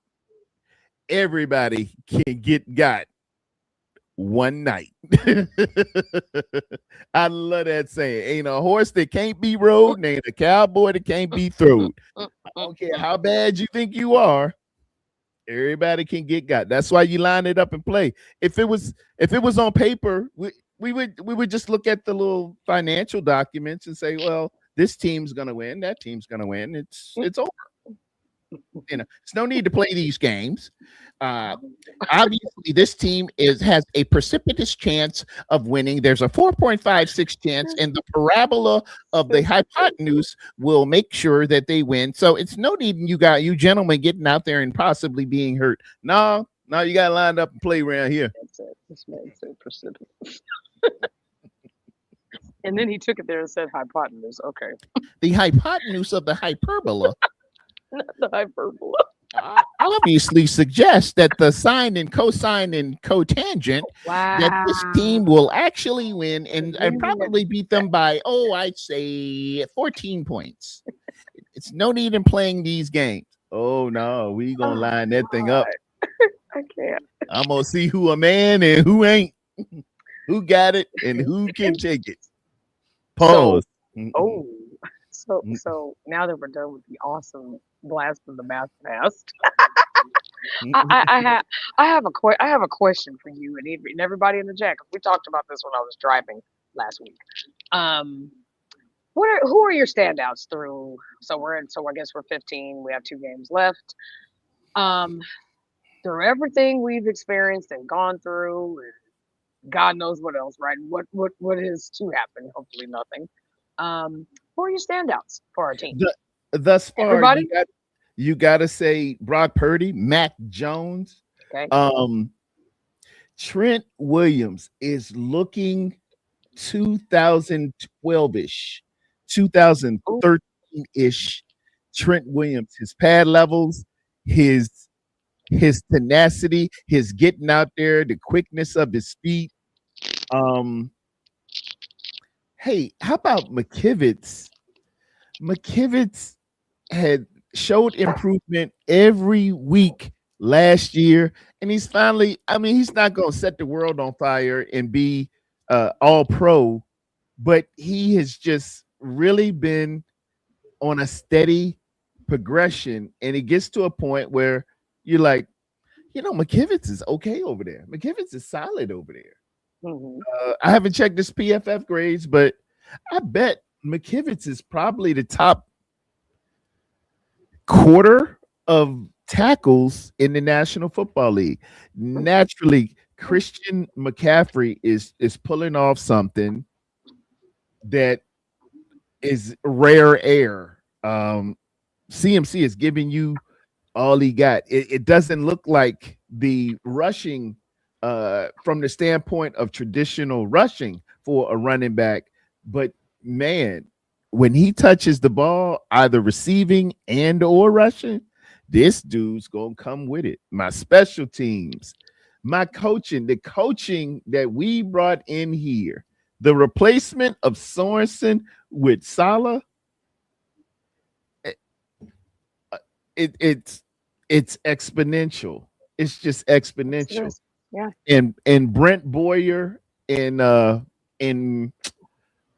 Everybody can get got one night. I love that saying. Ain't a horse that can't be rode, and ain't a cowboy that can't be throwed. I don't care how bad you think you are. Everybody can get got. That's why you line it up and play. If it was on paper, we would just look at the little financial documents and say, well, this team's gonna win, that team's gonna win. It's over. It's no need to play these games. Obviously, this team has a precipitous chance of winning. There's a 4.56 chance, and the parabola of the hypotenuse will make sure that they win. So it's no need you gentlemen getting out there and possibly being hurt. No, you got to line up and play around here. That's it. This man said precipitous. And then he took it there and said hypotenuse. Okay. The hypotenuse of the hyperbola. Not the hyperbola. Obviously suggests that the sine and cosine and cotangent that this team will actually win and probably beat them by, I'd say 14 points. It's no need in playing these games. Oh no, we gonna line that thing up. I can't. I'm gonna see who a man and who ain't, who got it and who can take it. Pause. So now that we're done with the awesome blast from the past, I have a question for you and everybody in the chat, because we talked about this when I was driving last week. Who are your standouts through? So I guess we're 15. We have 2 games left. Through everything we've experienced and gone through, and God knows what else, right? What is to happen? Hopefully nothing. Who are your standouts for our team? Thus far, everybody? You gotta say Brock Purdy, Mac Jones. Okay. Trent Williams is looking 2012-ish, 2013-ish. Trent Williams, his pad levels, his tenacity, his getting out there, the quickness of his feet. Hey, how about McKivitz? McKivitz had showed improvement every week last year, and he's finally, he's not going to set the world on fire and be all pro, but he has just really been on a steady progression, and it gets to a point where you're like, McKivitz is okay over there. McKivitz is solid over there. Mm-hmm. I haven't checked his PFF grades, but I bet McKivitz is probably the top quarter of tackles in the National Football League. Naturally, Christian McCaffrey is pulling off something that is rare air. CMC is giving you all he got. It doesn't look like the rushing from the standpoint of traditional rushing for a running back, but man, when he touches the ball, either receiving and or rushing, this dude's gonna come with it. My special teams, my coaching, the coaching that we brought in here, the replacement of Sorensen with Salah, it, it's exponential. It's just exponential. Yeah. And Brent Boyer and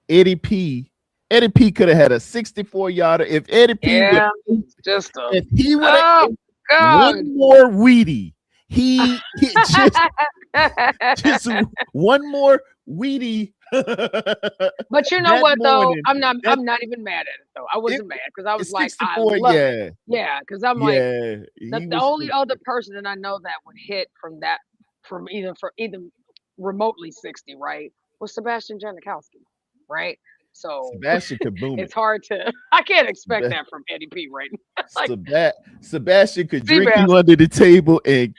Eddie P. Eddie P could have had a 64 yarder if Eddie P would, just if he would have oh God. one more weedy. He just one more weedy. But you know what though? I'm not even mad at it though. I wasn't mad because I was like, I love it. Yeah, because I'm like the only other person that I know that would hit from even remotely 60, right, was Sebastian Janikowski, right? So Sebastian could boom it's hard to. I can't expect that from Eddie P. Right now. Sebastian could drink you under the table and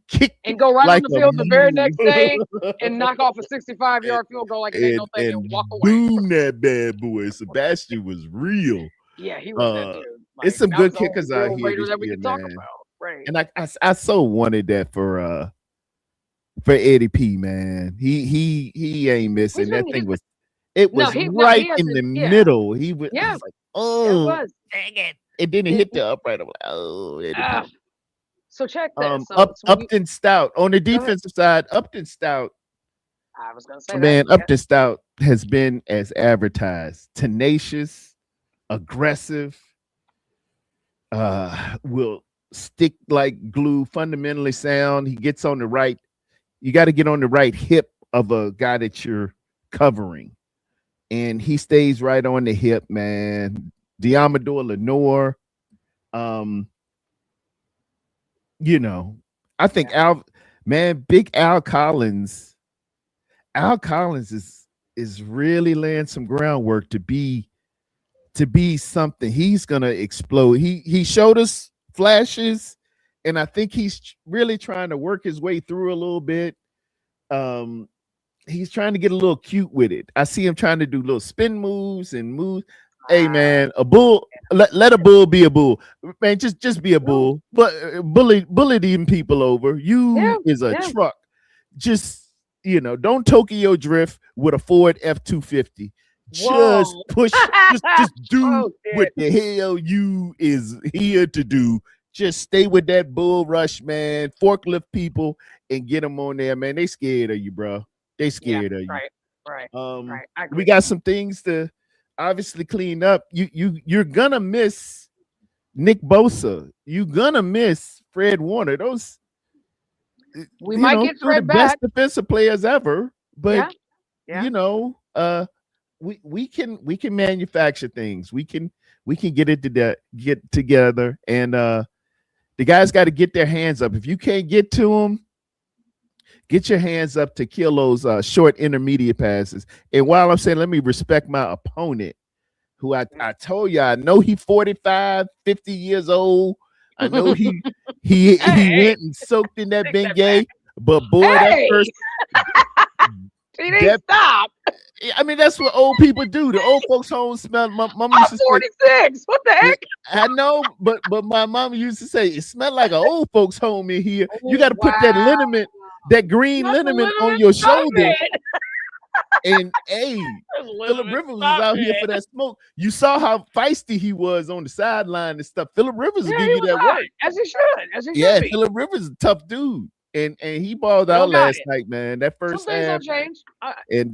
kick and go right on the field the very next day and knock off a 65-yard field goal like it ain't no thing and walk away. Boom that bad boy. Sebastian was real. Yeah, he was that dude. Like, it's some good kickers out here this that we year, can man. talk about. Right. And I so wanted that for Eddie P, man. He ain't missing. That thing was right in the middle. He was, I was like, oh, it was. Dang it. And then it hit the upright. I'm like, oh, Eddie P. So check this. Upton Stout on the defensive side. Upton Stout. I was gonna say man, Upton Stout has been as advertised. Tenacious, aggressive, will stick like glue, fundamentally sound. He gets on the right. You got to get on the right hip of a guy that you're covering. And he stays right on the hip, man. Diamador Lenore. I think Big Al Collins. Al Collins is really laying some groundwork to be something. He's gonna explode. He showed us flashes, and I think he's really trying to work his way through a little bit. He's trying to get a little cute with it. I see him trying to do little spin moves and moves. Hey man, a bull. Let a bull be a bull, man. Just be a bull. But bully them people over. You is a truck. Just don't Tokyo drift with a Ford F-250. Just push. just do what the hell you is here to do. Just stay with that bull rush, man. Forklift people and get them on there, man. They scared of you, bro. They scared of you. Right. We got some things to obviously clean up. You're gonna miss Nick Bosa. You're gonna miss Fred Warner. Those we might get Fred the back. Best defensive players ever. But we can manufacture things. We can get together, and the guys got to get their hands up. If you can't get to them, get your hands up to kill those short intermediate passes. And while I'm saying, let me respect my opponent, who I told you, I know he 45, 50 years old. I know he went and soaked in that Bengay, but boy, that first stop. I mean, that's what old people do. The old folks' home smell. My mom used to 46. What the heck? I know, but my mom used to say it smelled like an old folks' home in here. You got to put that liniment, that green liniment on your shoulder. And hey, Phillip Rivers was out here for that smoke. You saw how feisty he was on the sideline and stuff. Phillip Rivers will give you that work. As he should. Yeah, Phillip Rivers is a tough dude. And he balled out last night, man. That first half. And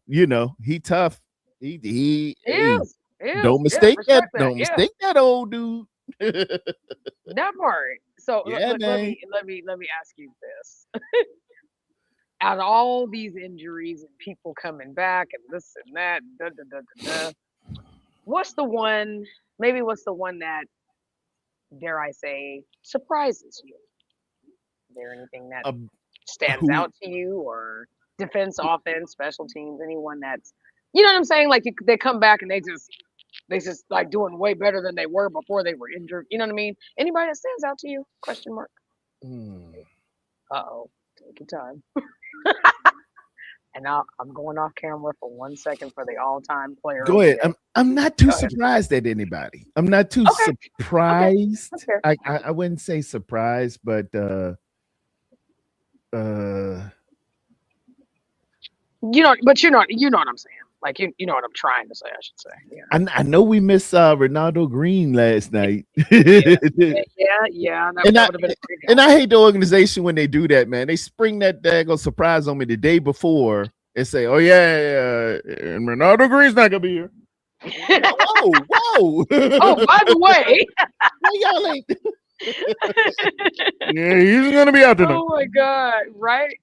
he tough. He is. Don't mistake that. Don't mistake that old dude. That part. So let me ask you this. Out of all these injuries and people coming back and this and that, what's the one that, dare I say, surprises you? Is there anything that stands out to you, or defense, offense, special teams, anyone that's, you know what I'm saying? Like they come back and they just like doing way better than they were before they were injured. You know what I mean? Anybody that stands out to you? Question mark. Uh-oh. Take your time. And now I'm going off camera for 1 second for the all-time player Go of the ahead. day. I'm not too Go ahead. surprised at anybody. I'm not too Okay. Okay. surprised. That's fair. I wouldn't say surprised, but uh But you know what I'm saying. Like you know what I'm trying to say, I should say. Yeah. I know we missed Ronaldo Green last night. Yeah. Yeah. That, And that I would have been a great and help. I hate the organization when they do that, man. They spring that daggone surprise on me the day before and say, "Oh yeah, and Ronaldo Green's not gonna be here." Whoa, whoa! Oh, by the way. Why y'all ain't? Yeah, he's gonna be out tonight. Oh my God. Right?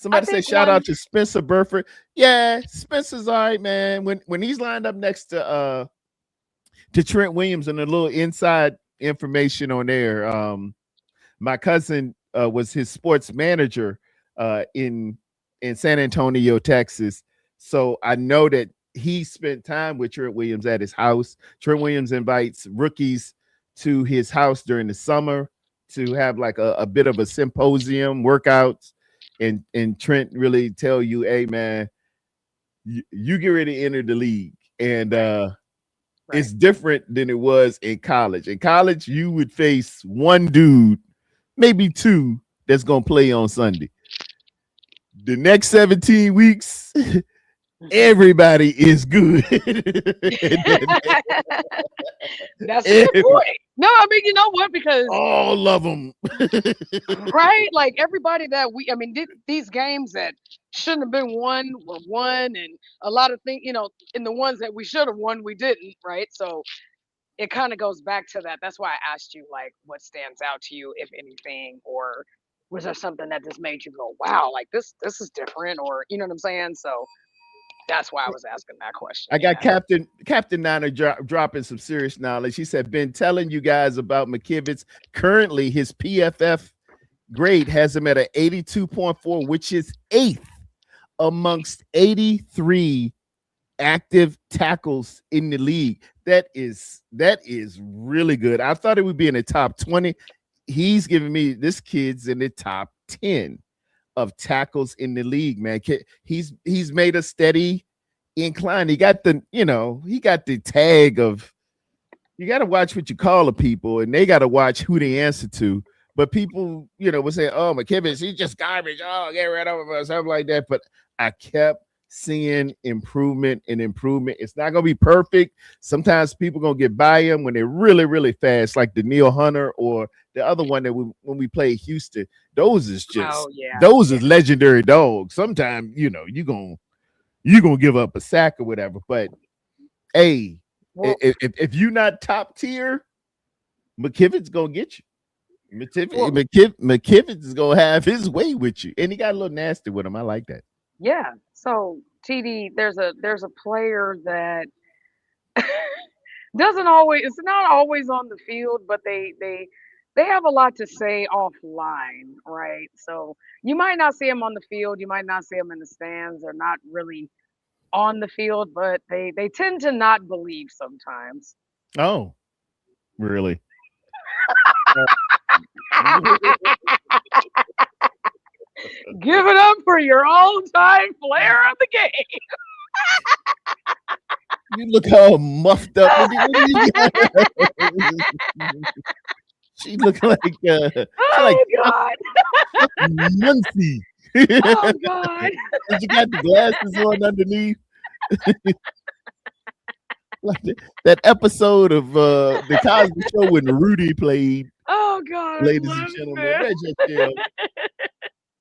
Somebody say think shout out one to Spencer Burford. Yeah, Spencer's all right, man. When he's lined up next to Trent Williams and a little inside information on there. My cousin was his sports manager in San Antonio, Texas. So I know that he spent time with Trent Williams at his house. Trent Williams invites rookies to his house during the summer to have like a bit of a symposium, workouts, and Trent really tell you, hey man, you get ready to enter the league. And right. it's different than it was in college. In college, you would face one dude, maybe two, that's gonna play on Sunday. The next 17 weeks, everybody is good. That's a good point. No, I mean, you know what? Because all of them. right, like everybody that I mean, these games that shouldn't have been won were won, and a lot of things, in the ones that we should have won, we didn't, right? So it kind of goes back to that. That's why I asked you, like, what stands out to you, if anything, or was there something that just made you go, wow, like this is different, or you know what I'm saying? So that's why I was asking that question. I got Yeah. Captain Niner dropping some serious knowledge. He said, been telling you guys about McKivitz. Currently, his PFF grade has him at an 82.4, which is eighth amongst 83 active tackles in the league. That is really good. I thought it would be in the top 20. He's giving me this kid's in the top 10 of tackles in the league, man. He's made a steady incline. He got the tag of, you got to watch what you call the people, and they got to watch who they answer to. But people, will say, "Oh, McKivitz, he's just garbage. Oh, get rid of him," or something like that. But I kept seeing improvement and improvement. It's not gonna be perfect. Sometimes people gonna get by him when they're really, really fast, like the Neil Hunter or the other one that when we played Houston. Those is just those is legendary dogs. Sometimes you're gonna give up a sack or whatever. But hey, if you're not top tier, McKivitz gonna get you. McKivitz is gonna have his way with you, and he got a little nasty with him. I like that. Yeah. So TD, there's a player that doesn't always it's not always on the field, but they have a lot to say offline, right? So you might not see them on the field, you might not see them in the stands, they're not really on the field, but they tend to not believe sometimes. Oh, really? Give it up for your all-time player of the game. You look all muffed up. She look like Oh God. Muncie. Oh God. And you got the glasses on underneath. Like that episode of the Cosby Show when Rudy played. Oh God. Ladies and gentlemen, Reggie,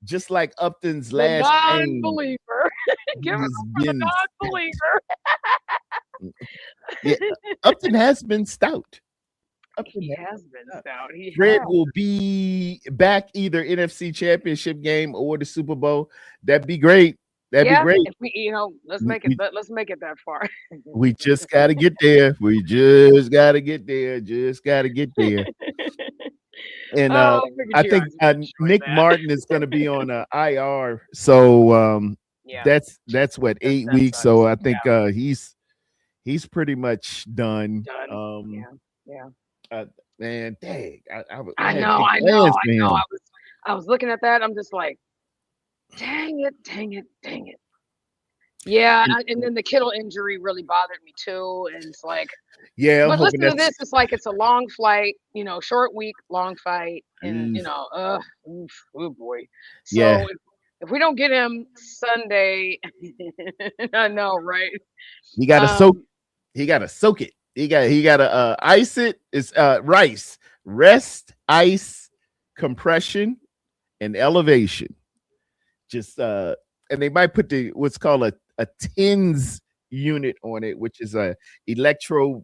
just like Upton's last name. Non-believer. Give it up for the non-believer. Yeah, Upton has been stout. He has been stout. Fred will be back either NFC Championship game or the Super Bowl. That'd be great. That'd be great. If we, let's make it that far. We just got to get there. We just got to get there. Just got to get there. And I think Nick Martin is going to be on IR. So that's what 8 weeks. So I think he's pretty much done. Man, dang! I know. I was looking at that. I'm just like, Dang it. Yeah, and then the Kittle injury really bothered me too. And it's like, Yeah, I'm but hoping listen to that's this. It's like it's a long flight, short week, long fight, and oof, oh boy. yeah. So if we don't get him Sunday, I know, right? He gotta soak. Um, He gotta soak it. He gotta ice it. It's rice, rest, ice, compression, and elevation. Just and they might put the what's called a TENS unit on it, which is a electro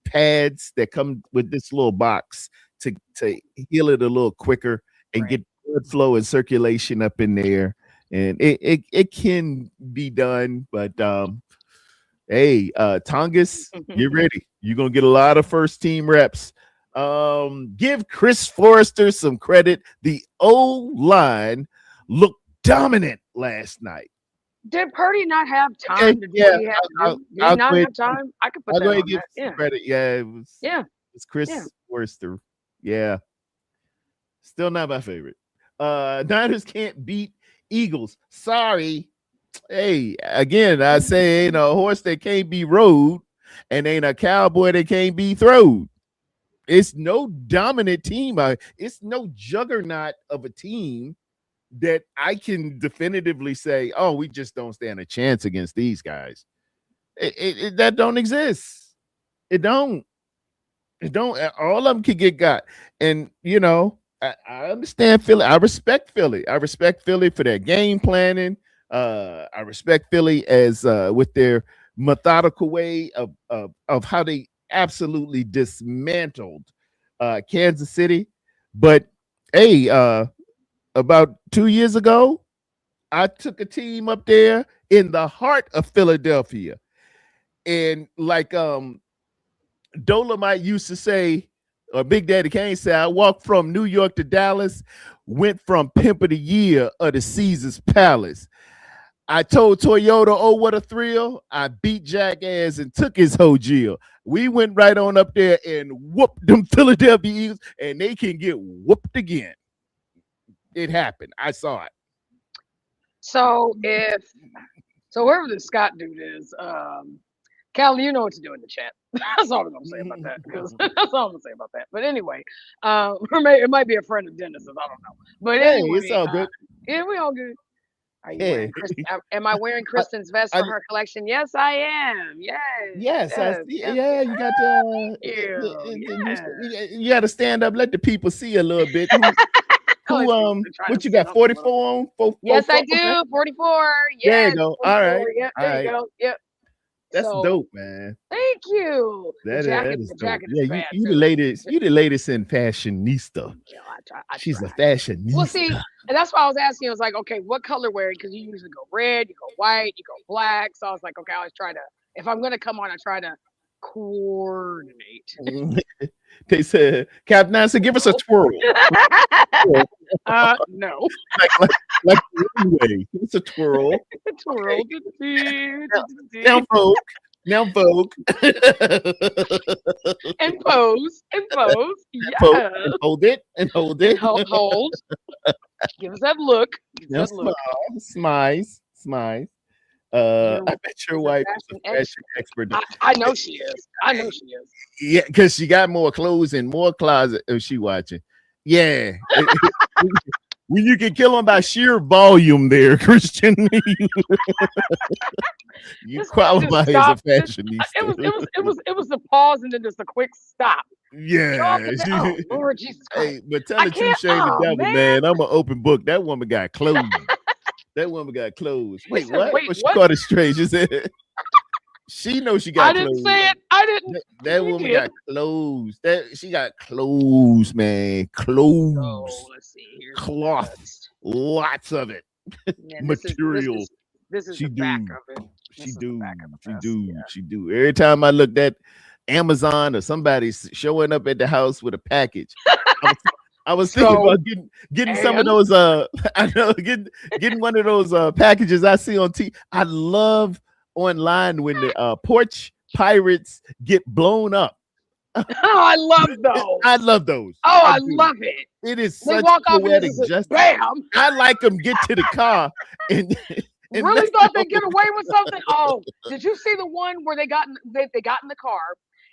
pads that come with this little box to heal it a little quicker and right. get blood flow and circulation up in there. And it can be done, but hey, Tongass, get ready. You're gonna get a lot of first team reps. Give Chris Forrester some credit. The O line looked dominant last night. Did Purdy not have Okay, time to do yeah, what he had to I'll, do? Did he I'll not go ahead. have time? I could put I'll that go ahead on and give that. some Yeah, credit. Yeah, yeah, it's yeah. Chris Forrester. Yeah, still not my favorite. Niners can't beat Eagles. Sorry. Hey, again, I say ain't a horse that can't be rode, and ain't a cowboy that can't be throwed. It's no dominant team. It's no juggernaut of a team that I can definitively say, oh, we just don't stand a chance against these guys. That don't exist. It don't. It don't. All of them can get got. And, I understand Philly. I respect Philly. I respect Philly for their game planning. I respect Philly as with their methodical way of how they absolutely dismantled Kansas City. But hey, about 2 years ago, I took a team up there in the heart of Philadelphia. And like Dolomite used to say, or Big Daddy Kane said, I walked from New York to Dallas, went from Pimp of the Year of the Caesar's Palace. I told Toyota, oh, what a thrill. I beat Jackass and took his whole deal. We went right on up there and whooped them Philadelphia Eagles, and they can get whooped again. It happened. I saw it. So whoever this Scott dude is, Cal, you know what to do in the chat. That's all I'm gonna say about that. Because that's all I'm gonna say about that. But anyway, it might be a friend of Dennis's. I don't know. But Hey, it's anyway, all good. yeah, we all good. Are you Hey. wearing am I wearing I, Kristen's vest I, for her collection? Yes, I am. Yes, yes, I see. yes. Yeah, you got to. Yes. You got to stand up, let the people see a little bit. What you got? 44 on? Yes, I Okay. do. 44. There you Yes, go. 44. All right. Yep, All there right. you go. Yep. That's So dope, man. thank you. That is The dope. jacket is Yeah, bad you the too. latest. You the latest in fashionista. Yeah, I She's a try. Well, see, fashionista. and that's why I was asking. I was like, okay, what color wearing? Because you usually go red, you go white, you go black. So I was like, okay, I always try to. If I'm gonna come on, I try to coordinate. They said, Captain Nancy, give us a twirl. No. like anyway, give us a twirl. Twirl. Now, Vogue. Now, Vogue. And pose. Yeah. And hold it. And hold it. And hold. Give us that look. Now, smize. I bet your wife is a fashion expert. I know she is. Yeah, because she got more clothes and more closet if she watching. Yeah. When you can kill them by sheer volume there, Christian. You qualify as a fashionista. It was a pause and then just a quick stop. Yeah. Oh, Lord Jesus Christ. Hey, but tell the truth, shame the devil, man. I'm an open book. That woman got clothes. Wait, what? Wait, she caught it straight. She said she knows she got clothes. I didn't say it. I didn't. That woman got clothes. She got clothes, man. Clothes. Oh, let's see here. Cloth. Lots of it. Yeah, Material. This is the back of it. She do. Every time I looked at Amazon or somebody showing up at the house with a package, I was thinking about getting some of those. I know getting one of those packages I see on TV. I love online when the porch pirates get blown up. Oh, I love those. I love those. Oh, I do. love it. It is They such walk off and poetic this is justice. bam. I like them get to the car and Really let thought go. they'd get away with something. Oh, did you see the one where they got in the car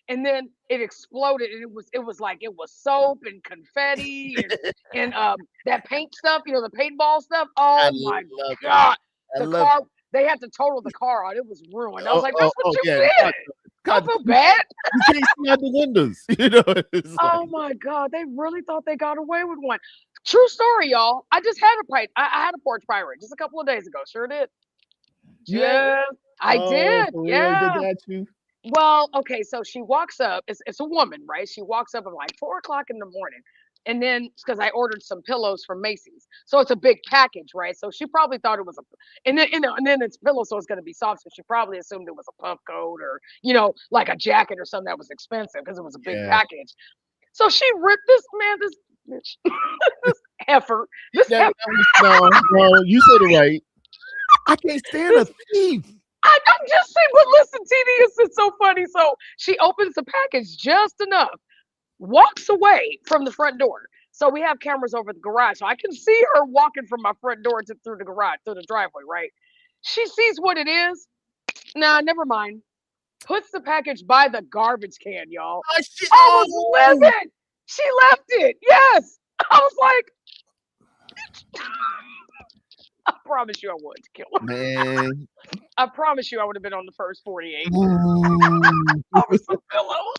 and then it exploded and it was like it was soap and confetti and that paint stuff, the paintball stuff. I Oh my love it. god. I The love car, they had to total the car out. It was ruined. I was like, that's what you yeah. did. Don't feel bad. You can't see out the windows. It's Oh my god, they really thought they got away with one. True story, y'all. I just had I had a porch pirate just a couple of days ago. Sure did. Yeah. I did. For real, Yeah. they got you. Well, okay, so she walks up. It's a woman, right? She walks up at like 4 o'clock in the morning. And then because I ordered some pillows from Macy's. So it's a big package, right? So she probably thought it was and then it's pillows, so it's gonna be soft. So she probably assumed it was a puff coat or, like a jacket or something that was expensive because it was a big Yeah. package. So she ripped this bitch, this heifer, this heifer. No, you said it right. I can't stand a thief. I'm just saying, but listen, TD, it's so funny. So she opens the package just enough, walks away from the front door. So we have cameras over the garage, so I can see her walking from my front door through the garage, through the driveway, right? She sees what it is. Nah, never mind. Puts the package by the garbage can, y'all. Oh, shit. I was livid. She left it. Yes. I was like, I promise you I would kill her. Man. I promise you I would have been on the first 48. Ooh. Over some pillows.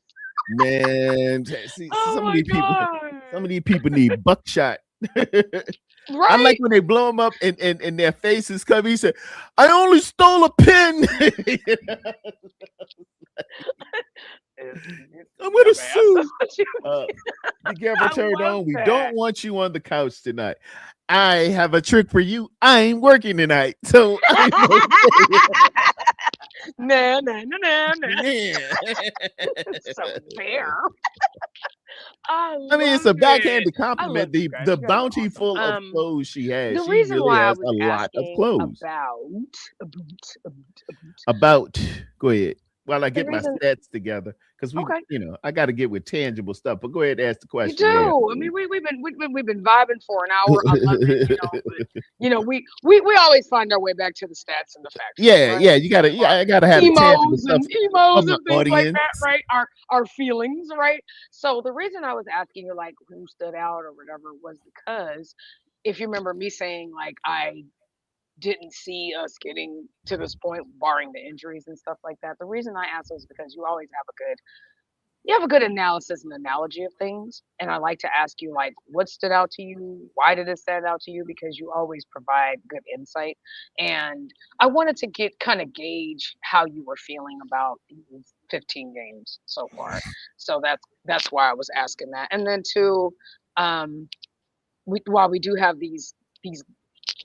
Man, see, Oh some my of these people need buckshot. Right? I like when they blow them up and their faces come. He said, "I only stole a pen." I'm gonna sue. Be careful, turn on. We don't want you on the couch tonight. I have a trick for you. I ain't working tonight, so nah. Yeah. So fair. I mean, it's a backhanded I love compliment. you guys. The You guys are bountiful awesome. of clothes she has. The She reason really why I has was a lot of asking clothes. about Go ahead. While I get my reason- stats together, because Okay. I got to get with tangible stuff. But go ahead, and ask the You question. do. Yeah. I mean, we've been vibing for an hour. I love it. But, we always find our way back to the stats and the facts. Yeah, right? yeah. I gotta have tangible Emos stuff and for my things like audience. that, right? Our feelings, right? So the reason I was asking you like who stood out or whatever was because if you remember me saying like I didn't see us getting to this point, barring the injuries and stuff like that. The reason I asked was because you have a good analysis and analogy of things. And I like to ask you like what stood out to you? Why did it stand out to you? Because you always provide good insight. And I wanted to gauge how you were feeling about these 15 games so far. So that's why I was asking that. And then two, while we do have these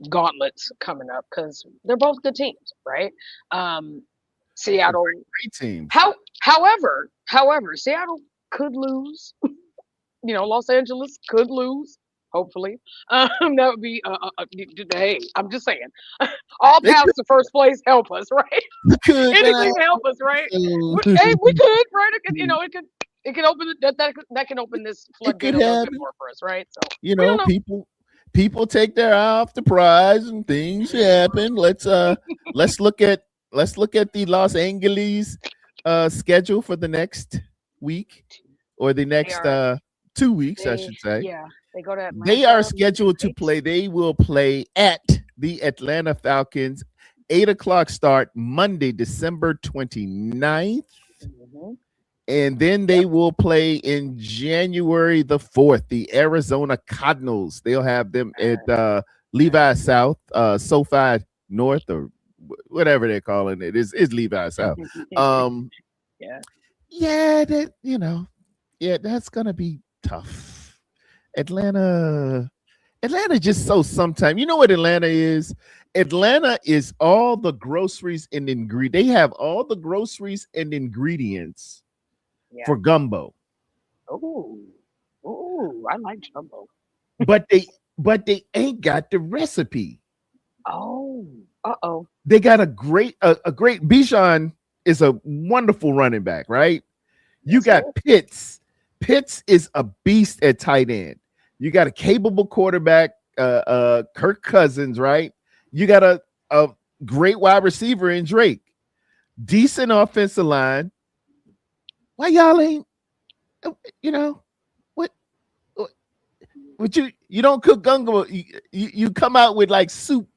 gauntlets coming up because they're both good teams, right? Seattle, Great teams. however, Seattle could lose. Los Angeles could lose. Hopefully, that would be. Hey, I'm just saying, all paths to first place help us, right? Anything to help us, right? Hey, we could, right? It could open that can open this floodgate a little bit more for us, right? So people take their eye off the prize and things happen. Let's look at the Los Angeles schedule for the next week or the next 2 weeks, I should say. Yeah, they go to Atlanta. They are scheduled to play. They will play at the Atlanta Falcons, 8:00 start Monday, December 29th. Mm-hmm. And then they will play in January the 4th, the Arizona Cardinals. They'll have them at Levi South, SoFi North, or whatever they're calling it. Is Levi South. That's gonna be tough. Atlanta just so sometimes. You know what Atlanta is? Atlanta is all the groceries and ingredients. They have all the groceries and ingredients for gumbo. Oh, I like gumbo. But they ain't got the recipe. Oh, They got a great Bijan is a wonderful running back, right? You Yes, got sir. Pitts. Pitts is a beast at tight end. You got a capable quarterback, Kirk Cousins, right? You got a great wide receiver in Drake. Decent offensive line. Why y'all ain't, you know, what, what you don't cook gumbo. You come out with like soup.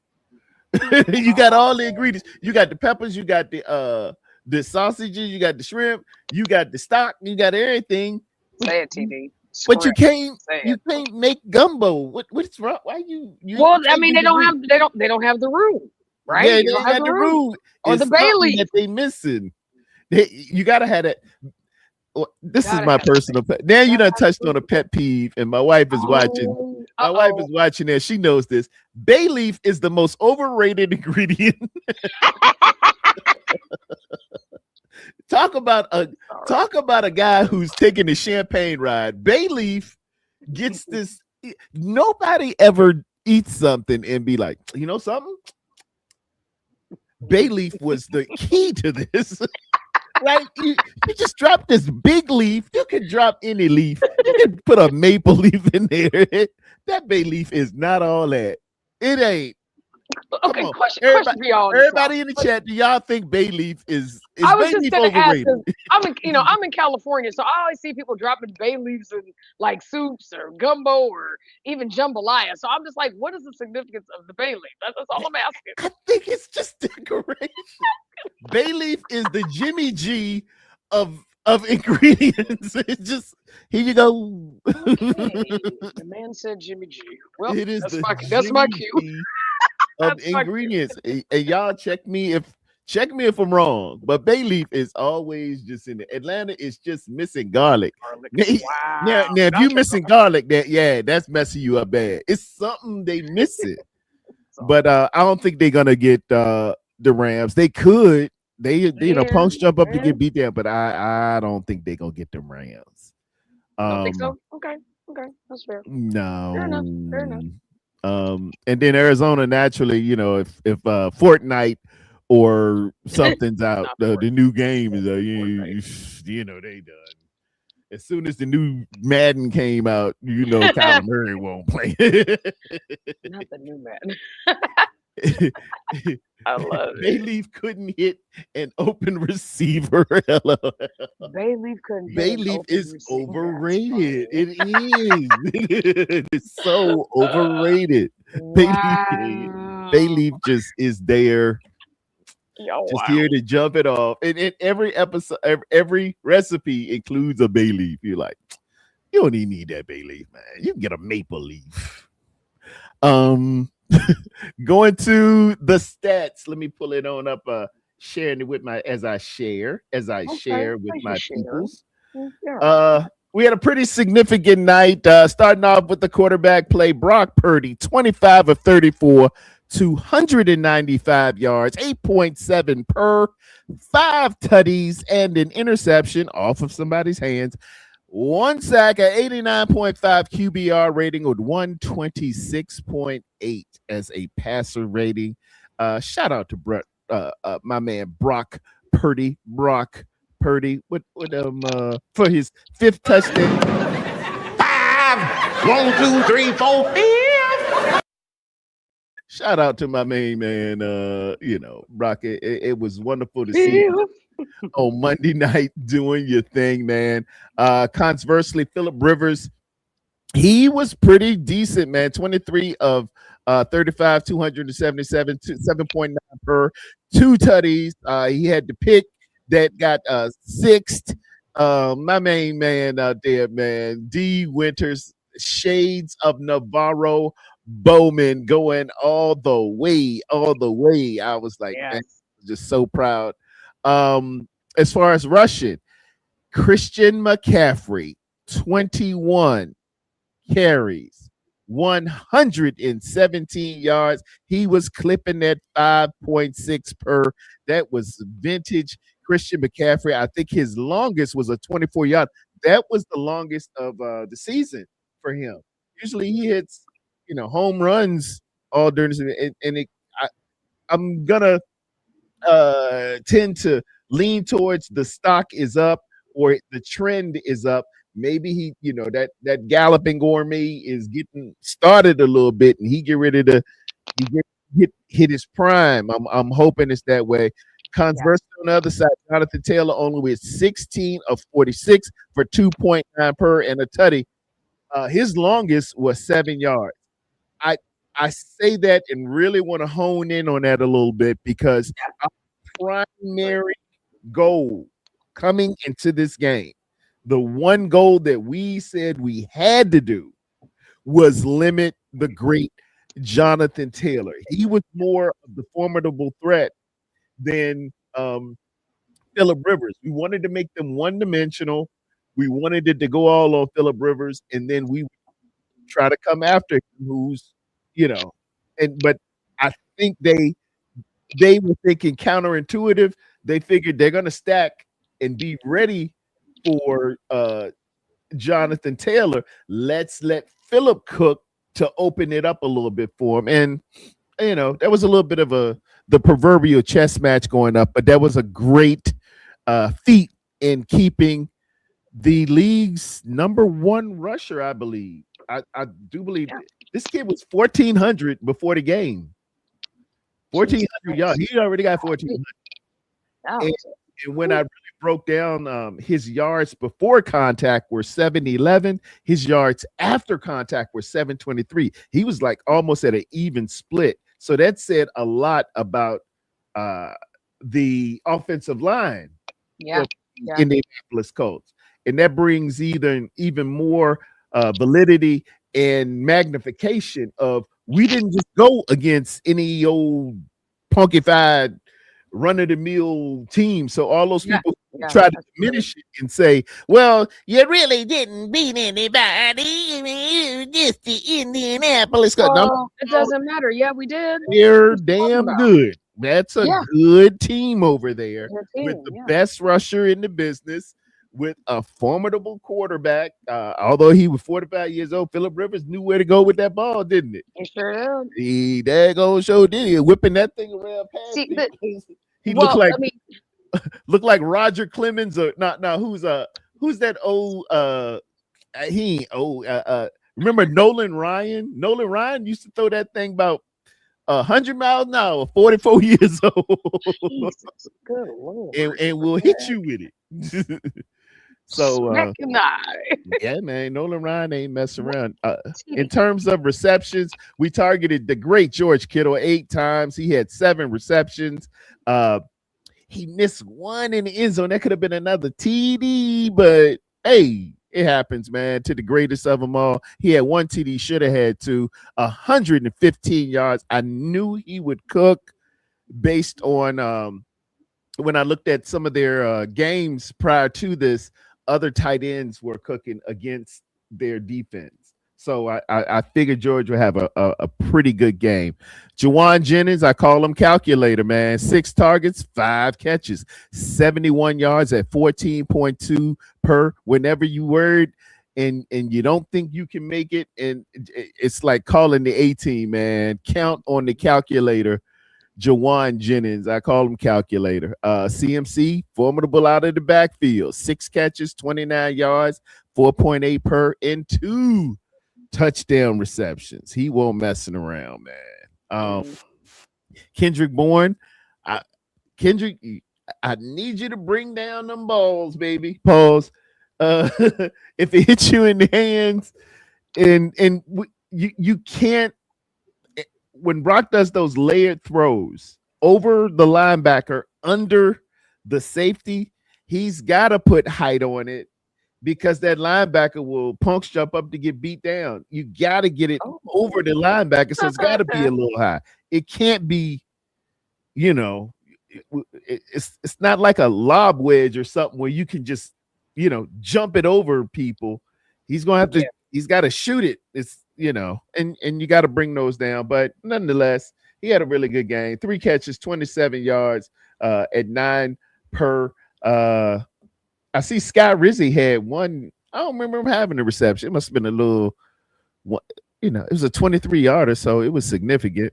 You got all the ingredients. You got the peppers, you got the sausages, you got the shrimp, you got the stock, you got everything. Say it, TD. But you Script. can't Say you it. can't make gumbo. What's wrong? Why you Well, I can't mean, do the roux? they don't have the roux, right? Yeah, You they don't ain't have got the the roux roux. or the It's bay something leaf. that they missing. You gotta have that. Well, this is Gotta my have the personal pet. Now you gotta done have the touched on a roux. pet peeve, and my wife is watching. Oh, My wife uh-oh. is watching there. She knows this. Bay leaf is the most overrated ingredient. Talk about a Sorry. talk about a guy who's taking the champagne ride. Bay leaf gets this. Nobody ever eats something and be like, you know something? Bay leaf was the key to this. Right? You just drop this big leaf. You can drop any leaf. You can put a maple leaf in there. That bay leaf is not all that. It ain't. Come Okay, on. question for y'all in the South. Everybody in the chat, do y'all think bay leaf is I was bay just leaf gonna ask overrated? because I'm in California, so I always see people dropping bay leaves in like soups or gumbo or even jambalaya. So I'm just like, what is the significance of the bay leaf? That's all I'm asking. I think it's just decoration. Bay leaf is the Jimmy G of ingredients. It's just here you go. Okay, the man said Jimmy G. Well, It is the that's my Jimmy cue. G of That's my cue. ingredients. And y'all check me if I'm wrong, but bay leaf is always just in there. Atlanta is just missing garlic. Garlic. Now, Wow. if you Gotcha. missing garlic, that's messing you up bad. It's something they missing. But I don't think they're gonna get the Rams. They could. Punks jump up to get beat down, but I don't think they're gonna get the Rams. Don't think so? Okay. Okay. That's fair. Fair enough. Fair enough. No. And then Arizona naturally, if Fortnite or something's out, Not the Fortnite. new game is Fortnite. they done. As soon as the new Madden came out, Kyler Murray won't play. Not the new man. I love it. Bayleaf couldn't hit an open receiver. Hello. Bayleaf couldn't hit an Bayleaf open is receiver. That's overrated. funny. It is. It's so overrated. Wow. Bayleaf just is there, Yo, just wow. here to jump it off. And in every episode, every recipe includes a bay leaf. You're like, you don't even need that bay leaf, man. You can get a maple leaf. Going to the stats. Let me pull it on up. Sharing it with as I share with my peoples. Yeah. We had a pretty significant night. Starting off with the quarterback play, Brock Purdy, 25 of 34, 295 yards, 8.7 per, 5 tutties, and an interception off of somebody's hands. 1 sack at 89.5 QBR rating with 126.8 as a passer rating. Shout out to my man Brock Purdy. For his 5th touchdown. 5, 1, 2, 3, 4, 5. Shout out to my main man, Brock. It was wonderful to see you on Monday night doing your thing, man. Conversely, Phillip Rivers, he was pretty decent, man. 23 of 35, 277, 7.9 per, 2 tutties. He had the pick that got 6th. My main man out there, man, D. Winters, shades of Navarro Bowman, going all the way. I was like, man, just so proud. As far as rushing, Christian McCaffrey, 21 carries, 117 yards. He was clipping that 5.6 per. That was vintage Christian McCaffrey. I think his longest was a 24-yard. That was the longest of the season for him. Usually he hits, home runs all during the season. And I'm going to tend to lean towards the stock is up or the trend is up. Maybe he, that galloping gourmet is getting started a little bit, and he get ready to hit his prime. I'm hoping it's that way. Conversely, on the other side, Jonathan Taylor only with 16 of 46 for 2.9 per and a tutty. His longest was 7 yards. I I say that and really want to hone in on that a little bit because our primary goal coming into this game, the one goal that we said we had to do was limit the great Jonathan Taylor. He was more of the formidable threat than Phillip Rivers. We wanted to make them one-dimensional. We wanted it to go all on Phillip Rivers, and then we try to come after him, who's, but I think they were thinking counterintuitive. They figured they're going to stack and be ready for Jonathan Taylor. Let's let Phillip cook to open it up a little bit for him. And, that was a little bit of the proverbial chess match going up, but that was a great feat in keeping the league's number one rusher, I believe. I do believe this kid was 1,400 before the game. 1,400 yards. He already got 1,400. And when I really broke down his yards before contact were 711, his yards after contact were 723. He was like almost at an even split. So that said a lot about the offensive line in the Indianapolis Colts. And that brings even more validity and magnification of we didn't just go against any old punkified run-of-the-mill team. So all those people try to diminish it and say, well, you really didn't beat anybody. You just the Indianapolis. Well, it doesn't matter. Yeah, we did. They're damn good. That's a good team over there with the best rusher in the business, with a formidable quarterback. Although he was 45 years old, Phillip Rivers knew where to go with that ball, didn't it? He sure did. He daggone sure did. He whipping that thing around past he looked like Roger Clemens or not. Now who's that old he ain't old. Remember Nolan Ryan? Nolan Ryan used to throw that thing about 100 miles an hour, 44 years old. Jesus, good Lord. And we'll hit you with it. So yeah, man, Nolan Ryan ain't messing around. In terms of receptions, we targeted the great George Kittle 8 times. He had 7 receptions. He missed one in the end zone. That could have been another TD, but hey, it happens, man, to the greatest of them all. He had 1 TD, should have had 2, 115 yards. I knew he would cook based on when I looked at some of their games prior to this. Other tight ends were cooking against their defense. So I figured George would have a pretty good game. Juwan Jennings, I call him calculator, man. 6 targets, 5 catches, 71 yards at 14.2 per. Whenever you word and you don't think you can make it, and it's like calling the A-team, man. Count on the calculator. Juwan Jennings, I call him calculator. CMC, formidable out of the backfield. 6 catches, 29 yards, 4.8 per, and 2 touchdown receptions. He won't messing around, man. Kendrick Bourne, Kendrick, I need you to bring down them balls, baby. Pause. If it hits you in the hands, and you can't. When Brock does those layered throws over the linebacker, under the safety, he's got to put height on it because that linebacker will punch jump up to get beat down. You got to get it over the linebacker, so it's got to be a little high. It can't be, it's not like a lob wedge or something where you can just, jump it over people. He's going to have to, he's got to shoot it. It's, and you got to bring those down. But nonetheless, he had a really good game. 3 catches, 27 yards at 9 per. I see Sky Rizzi had one. I don't remember him having a reception. It must have been a little, it was a 23-yarder, so it was significant.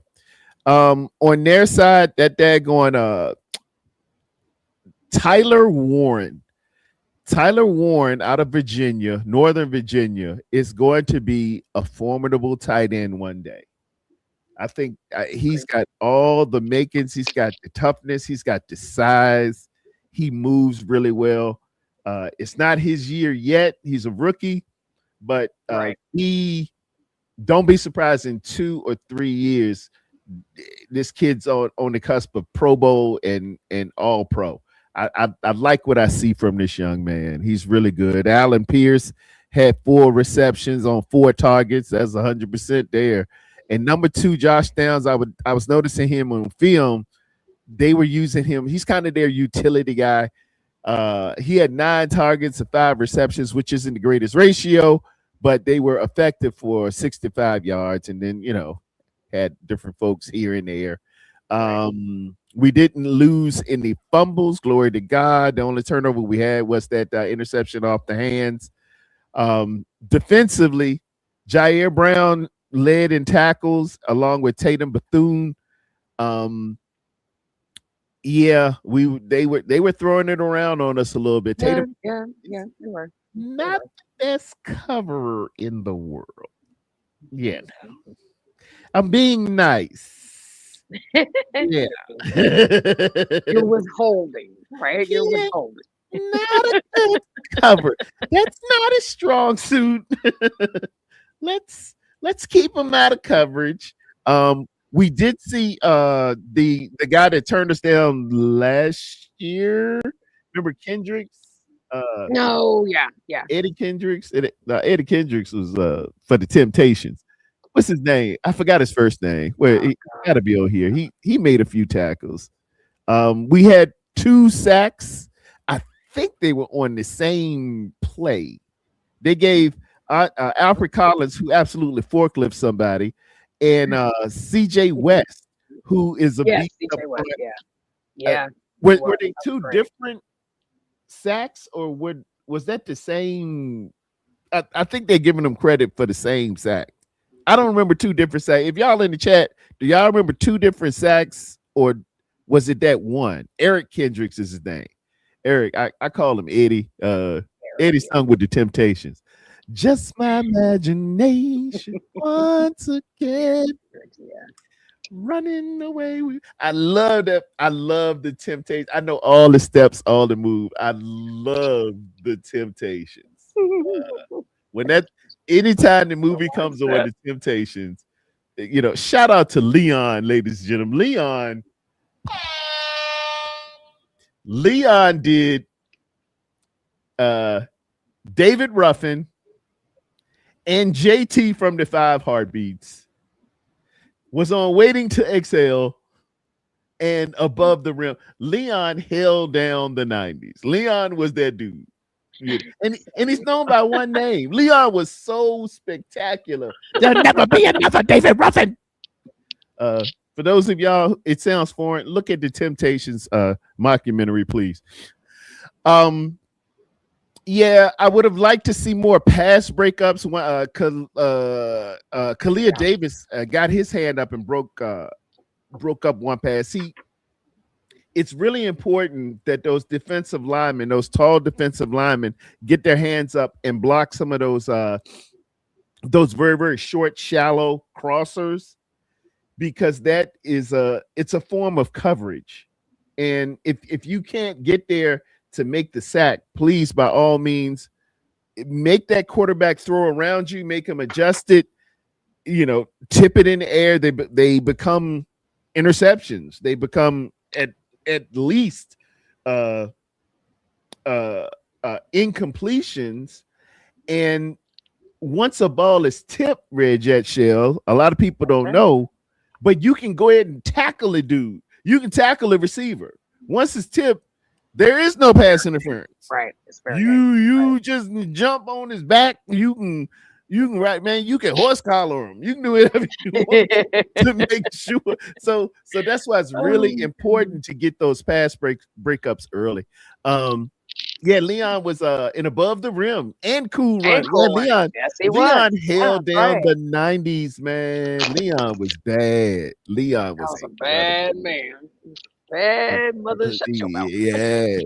On their side, that daggone Tyler Warren. Tyler Warren out of Virginia, Northern Virginia, is going to be a formidable tight end one day. I think he's got all the makings. He's got the toughness. He's got the size. He moves really well. It's not his year yet. He's a rookie, but he don't be surprised in 2 or 3 years. This kid's on the cusp of Pro Bowl and All Pro. I like what I see from this young man. He's really good. Allen Pierce had 4 receptions on 4 targets. That's 100% there. And number 2, Josh Downs, I was noticing him on film. They were using him. He's kind of their utility guy. He had 9 targets and 5 receptions, which isn't the greatest ratio, but they were effective for 65 yards. And then, had different folks here and there. We didn't lose any fumbles. Glory to God. The only turnover we had was that interception off the hands. Defensively, Jair Brown led in tackles along with Tatum Bethune. They were throwing it around on us a little bit. Tatum, yeah, they were. Not the best coverer in the world. Yeah. I'm being nice. Yeah. You're withholding, right? You're withholding. Not a good cover. That's not a strong suit. Let's keep him out of coverage. We did see the guy that turned us down last year. Remember Kendricks? No, yeah. Eddie Kendricks. Eddie Kendricks was for the Temptations. What's his name? I forgot his first name. He got to be over here. He made a few tackles. We had 2 sacks. I think they were on the same play. They gave Alfred Collins, who absolutely forklift somebody, and CJ West, who is a beat up. West, yeah. Were they 2 different sacks, or was that the same? I think they're giving them credit for the same sack. I don't remember 2 different sacks. If y'all in the chat, do y'all remember 2 different sacks, or was it that one? Eric Kendricks is his name. Eric, I call him Eddie. Eddie sung with the Temptations. Just my imagination once again. Running away with. I love that. I love the Temptations. I know all the steps, all the move. I love the Temptations. Anytime the movie comes on, the Temptations, shout out to Leon, ladies and gentlemen. Leon did David Ruffin and JT from the 5 Heartbeats, was on Waiting to Exhale and Above the Rim. Leon held down the 90s. Leon was that dude. Yeah. And he's known by one name. Leon was so spectacular. There'll never be another David Ruffin. For those of y'all, it sounds foreign. Look at the Temptations mockumentary, please. Yeah, I would have liked to see more pass breakups. Kalia Davis got his hand up and broke up one pass. It's really important that those defensive linemen, those tall defensive linemen, get their hands up and block some of those very, very short, shallow crossers, because that is it's a form of coverage. And if you can't get there to make the sack, please, by all means, make that quarterback throw around you, make him adjust it, tip it in the air. They become interceptions. They become at least incompletions. And once a ball is tipped, Red Jet Shell, a lot of people don't know, but you can go ahead and tackle a dude. You can tackle a receiver. Once it's tipped, there is no pass interference. Right. You just jump on his back. You can right, man. You can horse collar him. You can do whatever you want to make sure. So that's why it's really important to get those pass breakups early. Yeah, Leon was in Above the Rim and Cool Run. Leon held down the 90s, man. Leon was bad. Leon was a bad man. Bad mother. Shut your mouth. Yeah.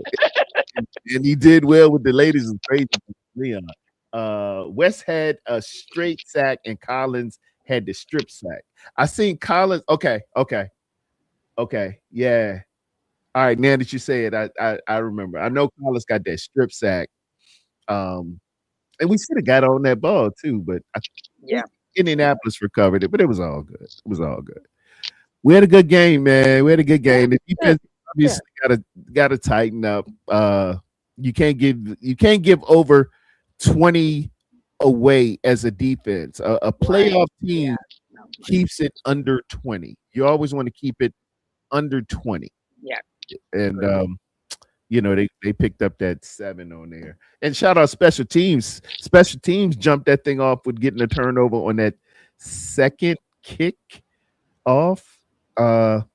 And he did well with the ladies and crazy Leon. West had a straight sack and Collins had the strip sack. I seen Collins. Okay. Yeah. All right. Now that you say it, I remember. I know Collins got that strip sack. And we should have got on that ball too, but Yeah. Indianapolis recovered it, but it was all good. It was all good. We had a good game, man. We had a good game. The defense obviously gotta tighten up. You can't give over 20 away as a defense. A playoff team keeps it under 20. You always want to keep it under 20. Yeah. And they picked up that 7 on there. And shout out special teams. Special teams jumped that thing off with getting a turnover on that second kick off. And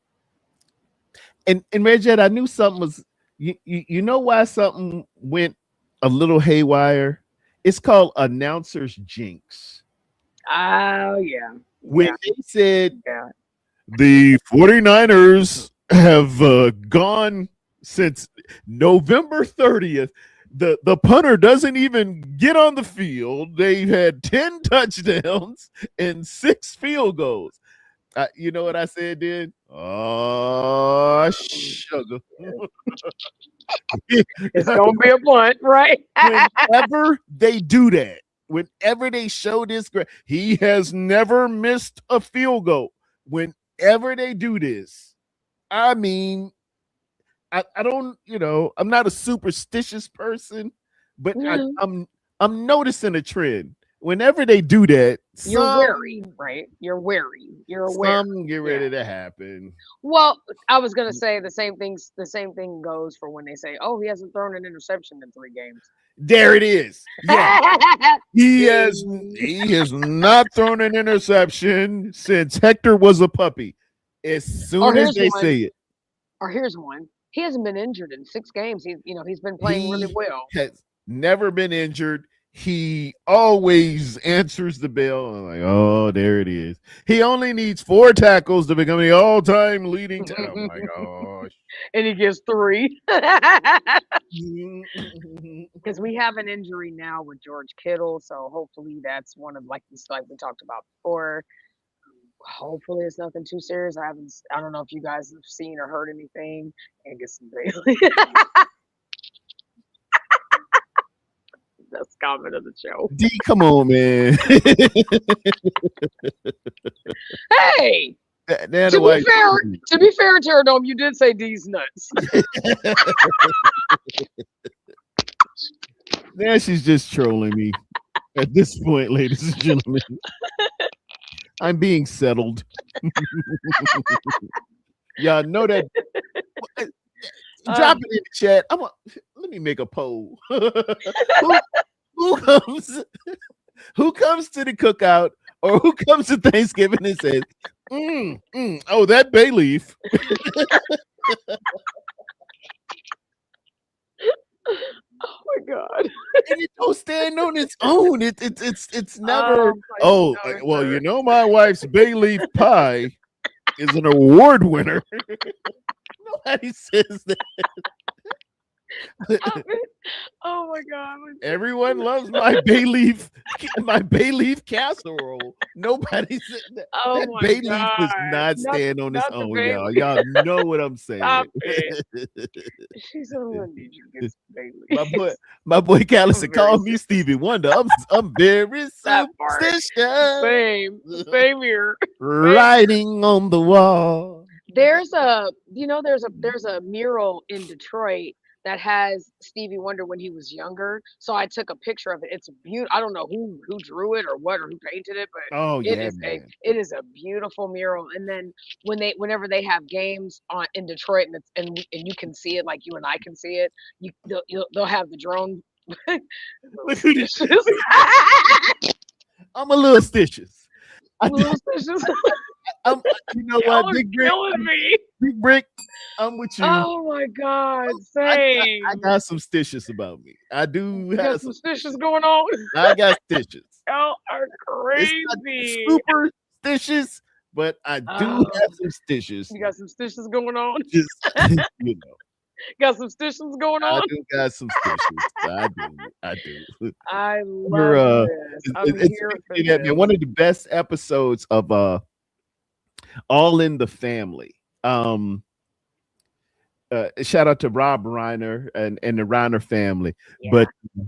Reggie, I knew something was you know why something went a little haywire? It's called announcer's jinx. Oh yeah. When they said the 49ers have gone since November 30th, the punter doesn't even get on the field. They've had 10 touchdowns and 6 field goals. You know what I said then? Oh, sugar. It's gonna be a punt, right? Whenever they do that, whenever they show this, he has never missed a field goal. Whenever they do this, I mean, I don't, I'm not a superstitious person, but I'm noticing a trend. Whenever they do that, you're wary, right? You're wary. You're aware. Some get ready to happen. Well, I was gonna say the same things. The same thing goes for when they say, "Oh, he hasn't thrown an interception in 3 games." There it is. Yeah, he has not thrown an interception since Hector was a puppy. As soon as they say it. Or here's one. He hasn't been injured in 6 games. He's been playing really well. Has never been injured. He always answers the bell. I'm like, oh, there it is. He only needs 4 tackles to become the all-time leading tackle. Oh my gosh. And he gets 3. Because we have an injury now with George Kittle, so hopefully that's one of like we talked about before. Hopefully it's nothing too serious. I don't know if you guys have seen or heard anything. And get some Bailey. That's comment of the show. D, come on, man. Hey, to be fair, Terradome, you did say D's nuts. Now she's just trolling me. At this point, ladies and gentlemen, I'm being settled. Y'all know that. Drop it in the chat. Let me make a poll. Who comes to the cookout or who comes to Thanksgiving and says, oh, that bay leaf. Oh my God. And it don't stand on its own. It's never well, my wife's bay leaf pie is an award winner. Nobody says that. Oh my God. Everyone loves my bay leaf casserole. Nobody said that. Oh that my bay God. leaf does not stand on its own, y'all. Y'all know what I'm saying. She's gonna need you to get some bay leaf. My boy Callison called me Stevie Wonder. I'm very superstitious. Same here. Writing on the wall. There's a mural in Detroit that has Stevie Wonder when he was younger. So I took a picture of it. It's beautiful. I don't know who drew it or what or who painted it, but it is a beautiful mural. And then whenever they have games in Detroit and you can see it like you and I can see it, they'll have the drone. Look who this is. I'm a little stitious. You know what, Big Brick, I'm with you. Oh my God, same. I got some stitches about me. I do have some stitches going on. I got stitches. Y'all are crazy. Super stitches, but I do have some stitches. You got some stitches going on. Just Got some stitches going I on. do got some stitches. I do. I Remember, love this. I'm it's here for speaking of that, man, one this. of the best episodes of All in the Family. Shout out to Rob Reiner and the Reiner family. Yeah, But yeah.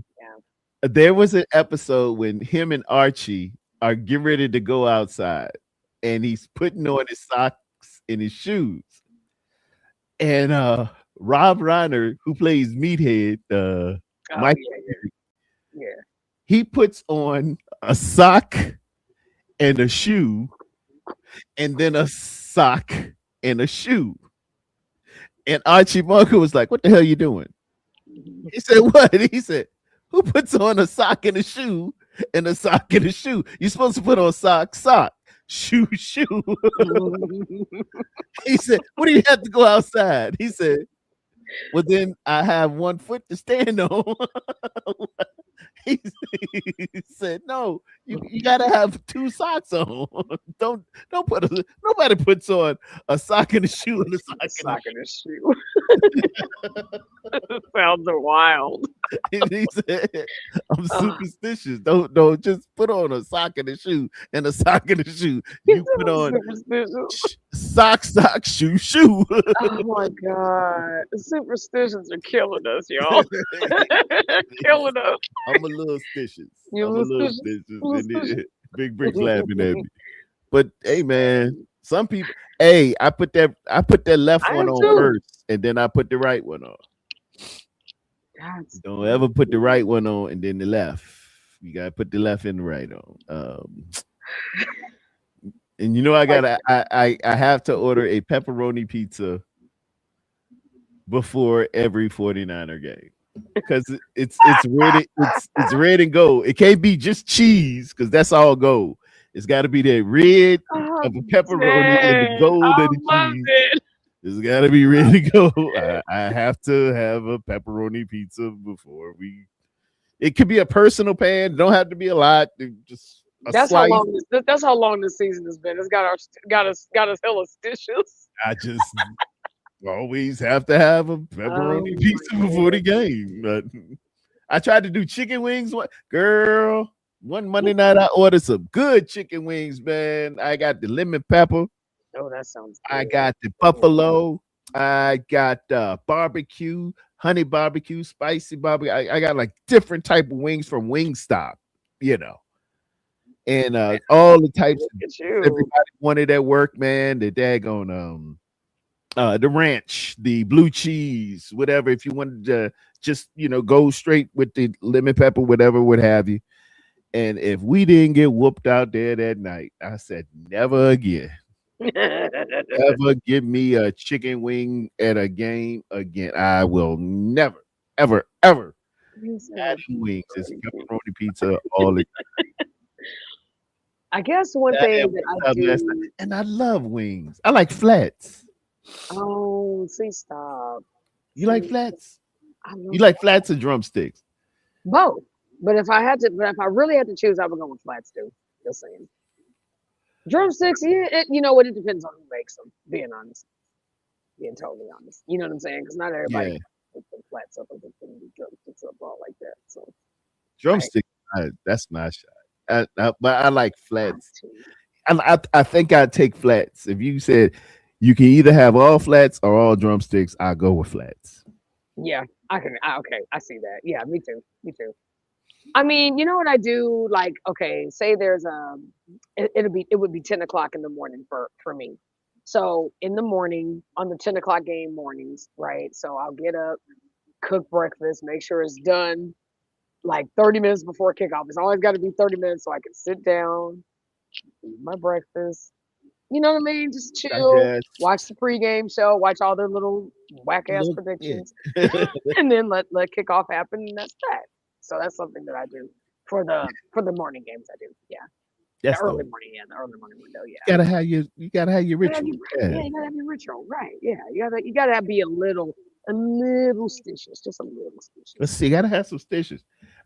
there was an episode when him and Archie are getting ready to go outside, and he's putting on his socks and his shoes. And Rob Reiner, who plays Meathead, Oh Mike, yeah. he puts on a sock and a shoe, and then a sock and a shoe. And Archie Bunker was like, "What the hell you doing?" He said, "What?" He said, "Who puts on a sock and a shoe and a sock and a shoe? You're supposed to put on sock, shoe, shoe." He said, "What do you have to go outside?" He said, "Well, then I have one foot to stand on." he, he said, "No, you gotta have two socks on. don't put nobody puts on a sock and a shoe and a sock and a Sock and a shoe. Sounds wild. he said, I'm superstitious. Don't just put on a sock and a shoe and a sock and a shoe. You put on sock, shoe, shoe." Oh my god. The superstitions are killing us, y'all. Killing us. I'm a little stitious. You I'm a little little stitious. And Big Brick's laughing at me. But hey, man, some people. Hey, I put that left I one am on too. first, and then I put the right one on. Don't ever put the right one on and then the left. You gotta put the left and the right on. And you know, I have to order a pepperoni pizza before every 49er game because it's red and gold. It can't be just cheese because that's all gold. It's got to be that red of the pepperoni and the gold of the cheese. It's got to be red and gold. I have to have a pepperoni pizza before we. It could be a personal pan. Don't have to be a lot. Just that's slice. How long this season has been. It's got us hella stitches. I just always have to have a pepperoni pizza before the game. But I tried to do chicken wings. Girl, one Monday night I ordered some good chicken wings, man. I got the lemon pepper. Oh, that sounds good. I got the buffalo. I got barbecue, honey barbecue, spicy barbecue. I got like different type of wings from Wingstop, you know. And all the types everybody wanted at work, man. The daggone the ranch, the blue cheese, whatever. If you wanted to just go straight with the lemon pepper, whatever, what have you. And if we didn't get whooped out there that night, I said never again. Ever give me a chicken wing at a game again. I will never, ever, ever have wings. It's pepperoni pizza all the I guess one thing that I do, and I love wings. I like flats. Oh, see, stop. You like flats? You like flats or drumsticks? Both. But if I really had to choose, I would go with flats too. Just saying. Drumsticks, yeah, you know what? It depends on who makes them. Being honest, being totally honest. You know what I'm saying? Because not everybody puts the flats up or the drumsticks up all like that. So drumsticks, that's my shot. But I like flats. I think I'd take flats. If you said you can either have all flats or all drumsticks, I'll go with flats. Yeah, I can. Okay, I see that. Yeah, me too. Me too. I mean, you know what I do? Like, okay, say there's it would be 10 o'clock in the morning for me. So in the morning on the 10 o'clock game mornings, right? So I'll get up, cook breakfast, make sure it's done like 30 minutes before kickoff. It's always got to be 30 minutes so I can sit down, eat my breakfast. You know what I mean? Just chill, watch the pregame show, watch all their little whack ass predictions, and then let kickoff happen. And that's that. So that's something that I do for the morning games. I do, yeah. The early morning window, yeah. You gotta have your ritual. You gotta have your ritual, right? Yeah, you gotta be a little stitious, just a little stitious. Let's see, you gotta have some stitious.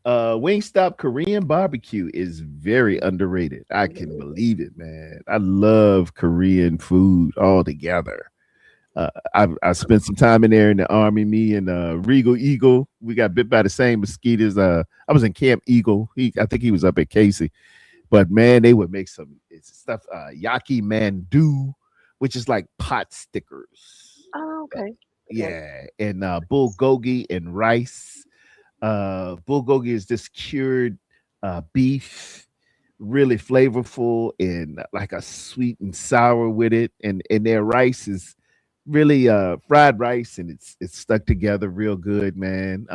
Wingstop Korean barbecue is very underrated. I can believe it, man. I love Korean food altogether. I spent some time in there in the army. Me and Regal Eagle, we got bit by the same mosquitoes. I was in Camp Eagle. I think he was up at Casey. But man, they would make some stuff, yaki mandu, which is like pot stickers. Oh, okay. Yeah, and bulgogi and rice. Bulgogi is this cured beef, really flavorful and like a sweet and sour with it. And their rice is really fried rice, and it's stuck together real good, man.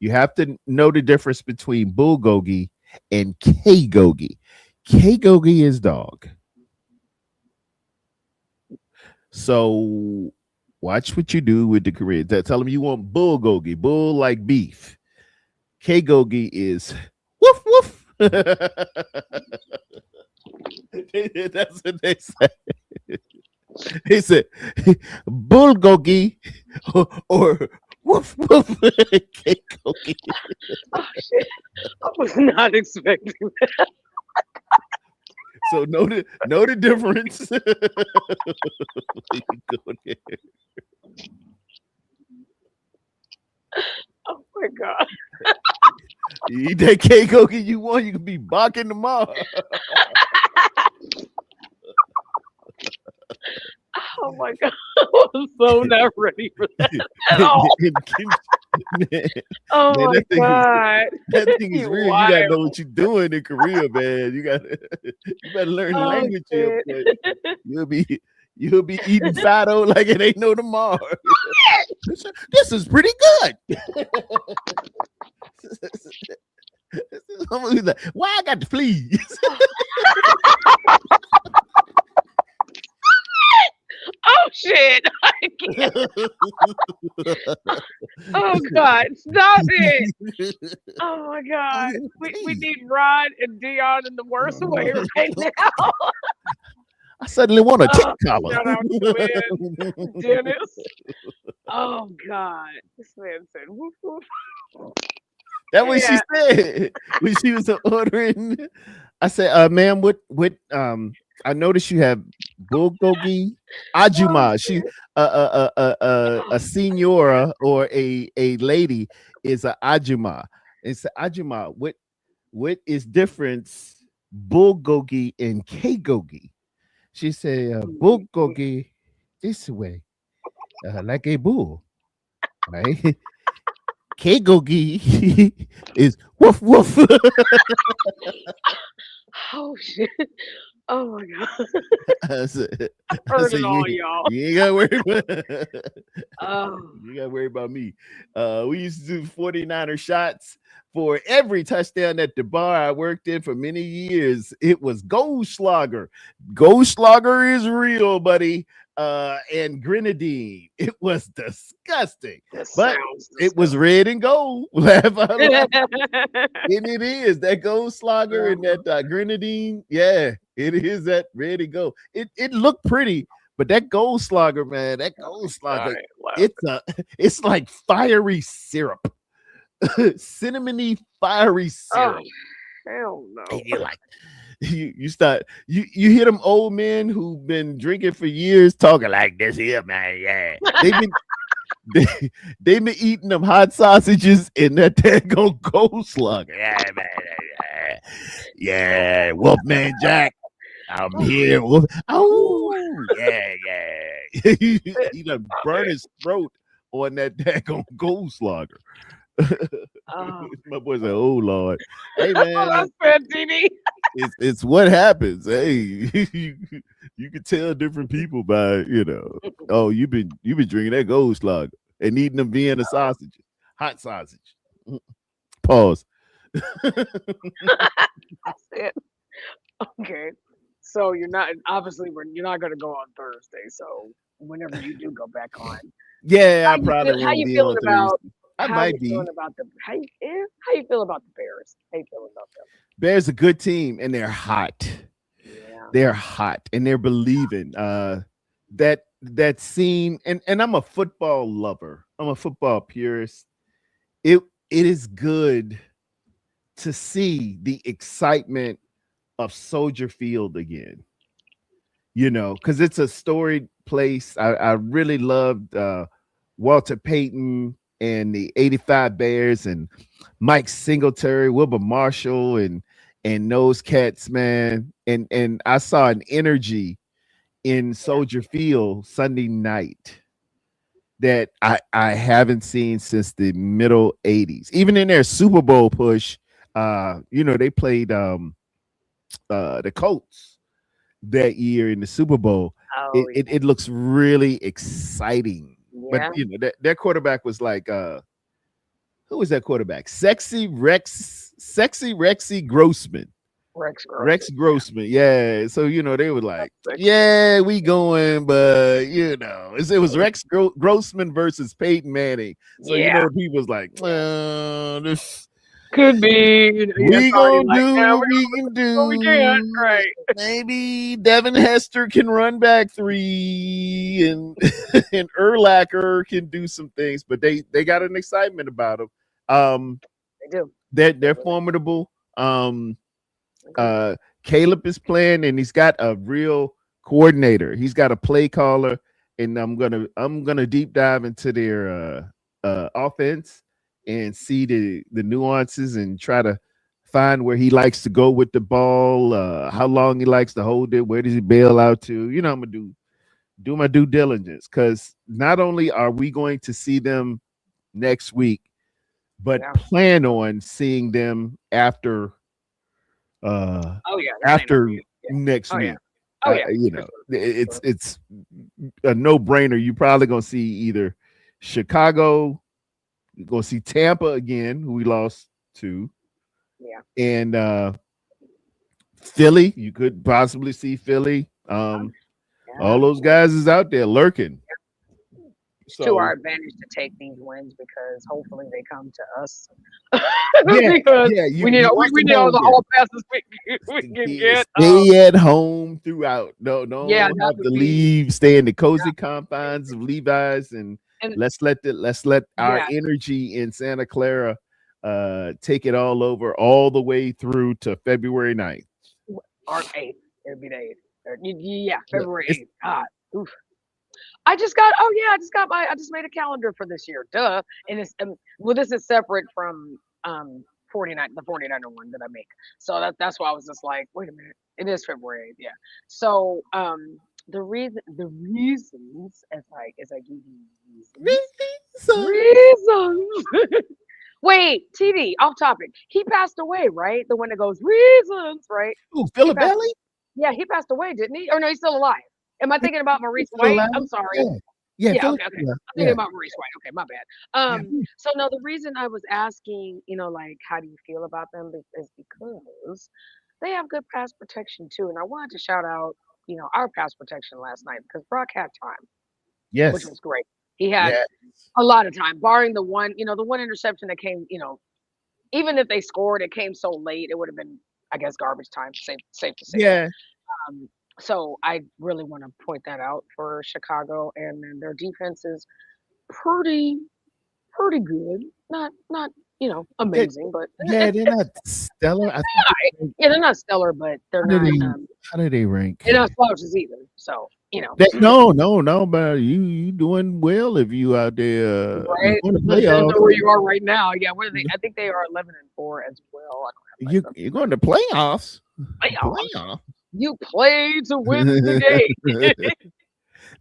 You have to know the difference between bulgogi and K-gogi. K-gogi is dog. So watch what you do with the Koreans. Tell them you want bulgogi, bull like beef. K-gogi is woof woof. That's what they say. He said bulgogi or woof woof. K-gogi. Oh shit! I was not expecting that. So know the difference. Oh my god! You eat that cake cookie you want, you can be barking tomorrow. Oh my god! I was so not ready for that at all. Man, Oh man, my god! that thing is You real. You gotta know wild. what you're doing in Korea, man. You better learn the Oh language here. shit! But you'll be eating fado like it ain't no tomorrow. This is pretty good. Somebody's like, why I got the fleas? Oh shit! I can't. Oh god! Stop it! Oh my god! We need Rod and Dion in the worst way right now. I suddenly want a tick Oh, collar. shout out to Lynn, Dennis. Oh god! This man said woof woof. That's what she Yeah. said when she was ordering. I said, ma'am, what I noticed you have bulgogi ajuma. Oh, She shit. a senora or a lady is a ajuma. It's a ajuma. What is difference bulgogi and kegogi? She said, bulgogi this way, like a bull, right? Kegogi is woof woof. Oh shit! Oh my god! I said, Heard it all, y'all. you ain't gotta worry about Oh, you gotta worry about me. We used to do 49er shots for every touchdown at the bar I worked in for many years. It was Goldschlager. Goldschlager is real, buddy. And grenadine. It was disgusting, that but sounds it was red and gold. Laugh out loud. disgusting. And it is that Goldschlager and that grenadine. Yeah, it is that red and gold. It looked pretty, but that Goldschlager, man, that Goldschlager, Right, it's like fiery syrup, cinnamony fiery oh syrup. hell no! And you're like, you hear them old men who've been drinking for years talking like this here, man. Yeah, they've been eating them hot sausages and that daggone Goldschlager. Yeah, man. Yeah, Wolfman Jack. I'm here. Oh, yeah. He done burn his throat on that daggone Goldschlager. Oh, My boy said, "Oh Lord, hey man, that's Fantini. it's what happens. Hey, you can tell different people by Oh, you've been drinking that Goldschlager and eating them Vienna sausages, hot sausage. Pause. That's it. Okay, so you're not you're not gonna go on Thursday. So whenever you do go back on, Yeah, I you probably how won't you be feeling on about? Thursday. I How might you be. feeling about how you feel about the Bears? How you feeling about them? Bears a good team and they're hot. Yeah. They're hot and they're believing. That scene, and I'm a football lover. I'm a football purist. It is good to see the excitement of Soldier Field again. because it's a storied place. I really loved Walter Payton and the '85 Bears and Mike Singletary, Wilbur Marshall, and those cats, man. And I saw an energy in Soldier Field Sunday night that I haven't seen since the middle '80s. Even in their Super Bowl push, they played the Colts that year in the Super Bowl. Oh, It looks really exciting. But yeah. their quarterback was like who was that quarterback? Sexy Rexy Grossman. Rex Grossman, yeah. So they were like, "Yeah, we going," but it was Rex Grossman versus Peyton Manning. So he was like, "Well, this could be. we gonna do what we can what we can, do. right? Maybe Devin Hester can run back 3, and and Urlacher can do some things, but they got an excitement about them. They do. They're formidable. Caleb is playing, and he's got a real coordinator. He's got a play caller, and I'm gonna deep dive into their offense and see the nuances and try to find where he likes to go with the ball, how long he likes to hold it, where does he bail out to. I'm gonna do my due diligence, because not only are we going to see them next week, but plan on seeing them after after next week. It's a no-brainer. You're probably gonna see either Chicago, you're gonna see Tampa again, who we lost to, and Philly. You could possibly see Philly. All those guys is out there lurking. So, to our advantage to take these wins, because hopefully they come to us. We need all the hall passes we can get. Stay at home throughout. No, have to leave. Stay in the cozy confines of Levi's, and let's let our energy in Santa Clara take it all over, all the way through to February 9th. Or 8th. It'll be the 8th. February 8th. God, oof. I just made a calendar for this year. Duh. And it's this is separate from the 49er one that I make. So that's why I was just like, wait a minute. It is February 8th, yeah. So the reasons as I give you reasons. Wait, TD, off topic. He passed away, right? The one that goes reasons, right? Ooh, Philip Bailey? Yeah, he passed away, didn't he? Or no, he's still alive. Am I thinking about Maurice White? I'm sorry. Yeah. Okay. I'm thinking about Maurice White. Okay, my bad. So no, the reason I was asking, like, how do you feel about them is because they have good pass protection too. And I wanted to shout out, our pass protection last night, because Brock had time. Yes. Which was great. He had a lot of time, barring the one interception that came, even if they scored, it came so late, it would have been, I guess, garbage time, safe to say. Yeah. So I really want to point that out for Chicago, and then their defense is pretty good. Not amazing, but they're not stellar. They're not stellar, but they're not. How do they rank? They're not slouches either. So no, but you doing well if you out there. Right, where you are right now. Yeah, what are they? I think they are 11-4 as well. You're going to playoffs. Playoffs. You play to win the game.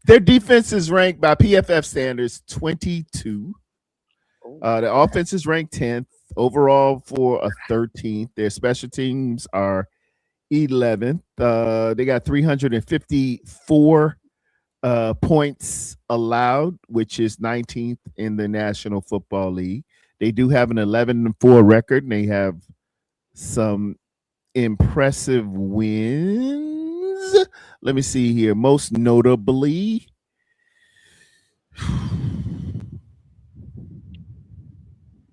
Their defense is ranked by PFF standards 22. The offense is ranked 10th overall for a 13th. Their special teams are 11th. They got 354 points allowed, which is 19th in the National Football League. They do have an 11-4 record, and they have some impressive wins. Let me see here. Most notably,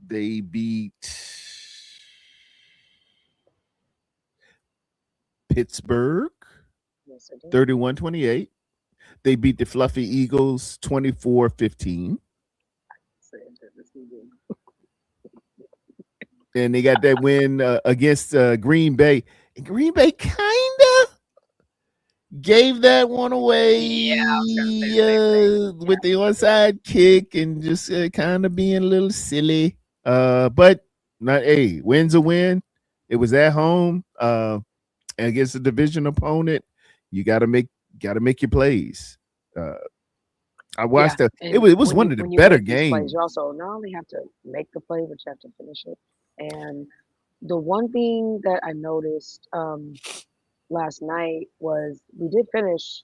they beat Pittsburgh 31-28. They beat the Fluffy Eagles 24-15. And they got that win against Green Bay. And Green Bay kind of gave that one away Yeah, I was gonna say the same thing. with the onside kick and just kind of being a little silly. But not a win's a win. It was at home against a division opponent. You gotta make your plays. I watched Yeah, it was one of the when you better make these plays, games. you also not only have to make the play, but you have to finish it. And the one thing that I noticed last night was we did finish.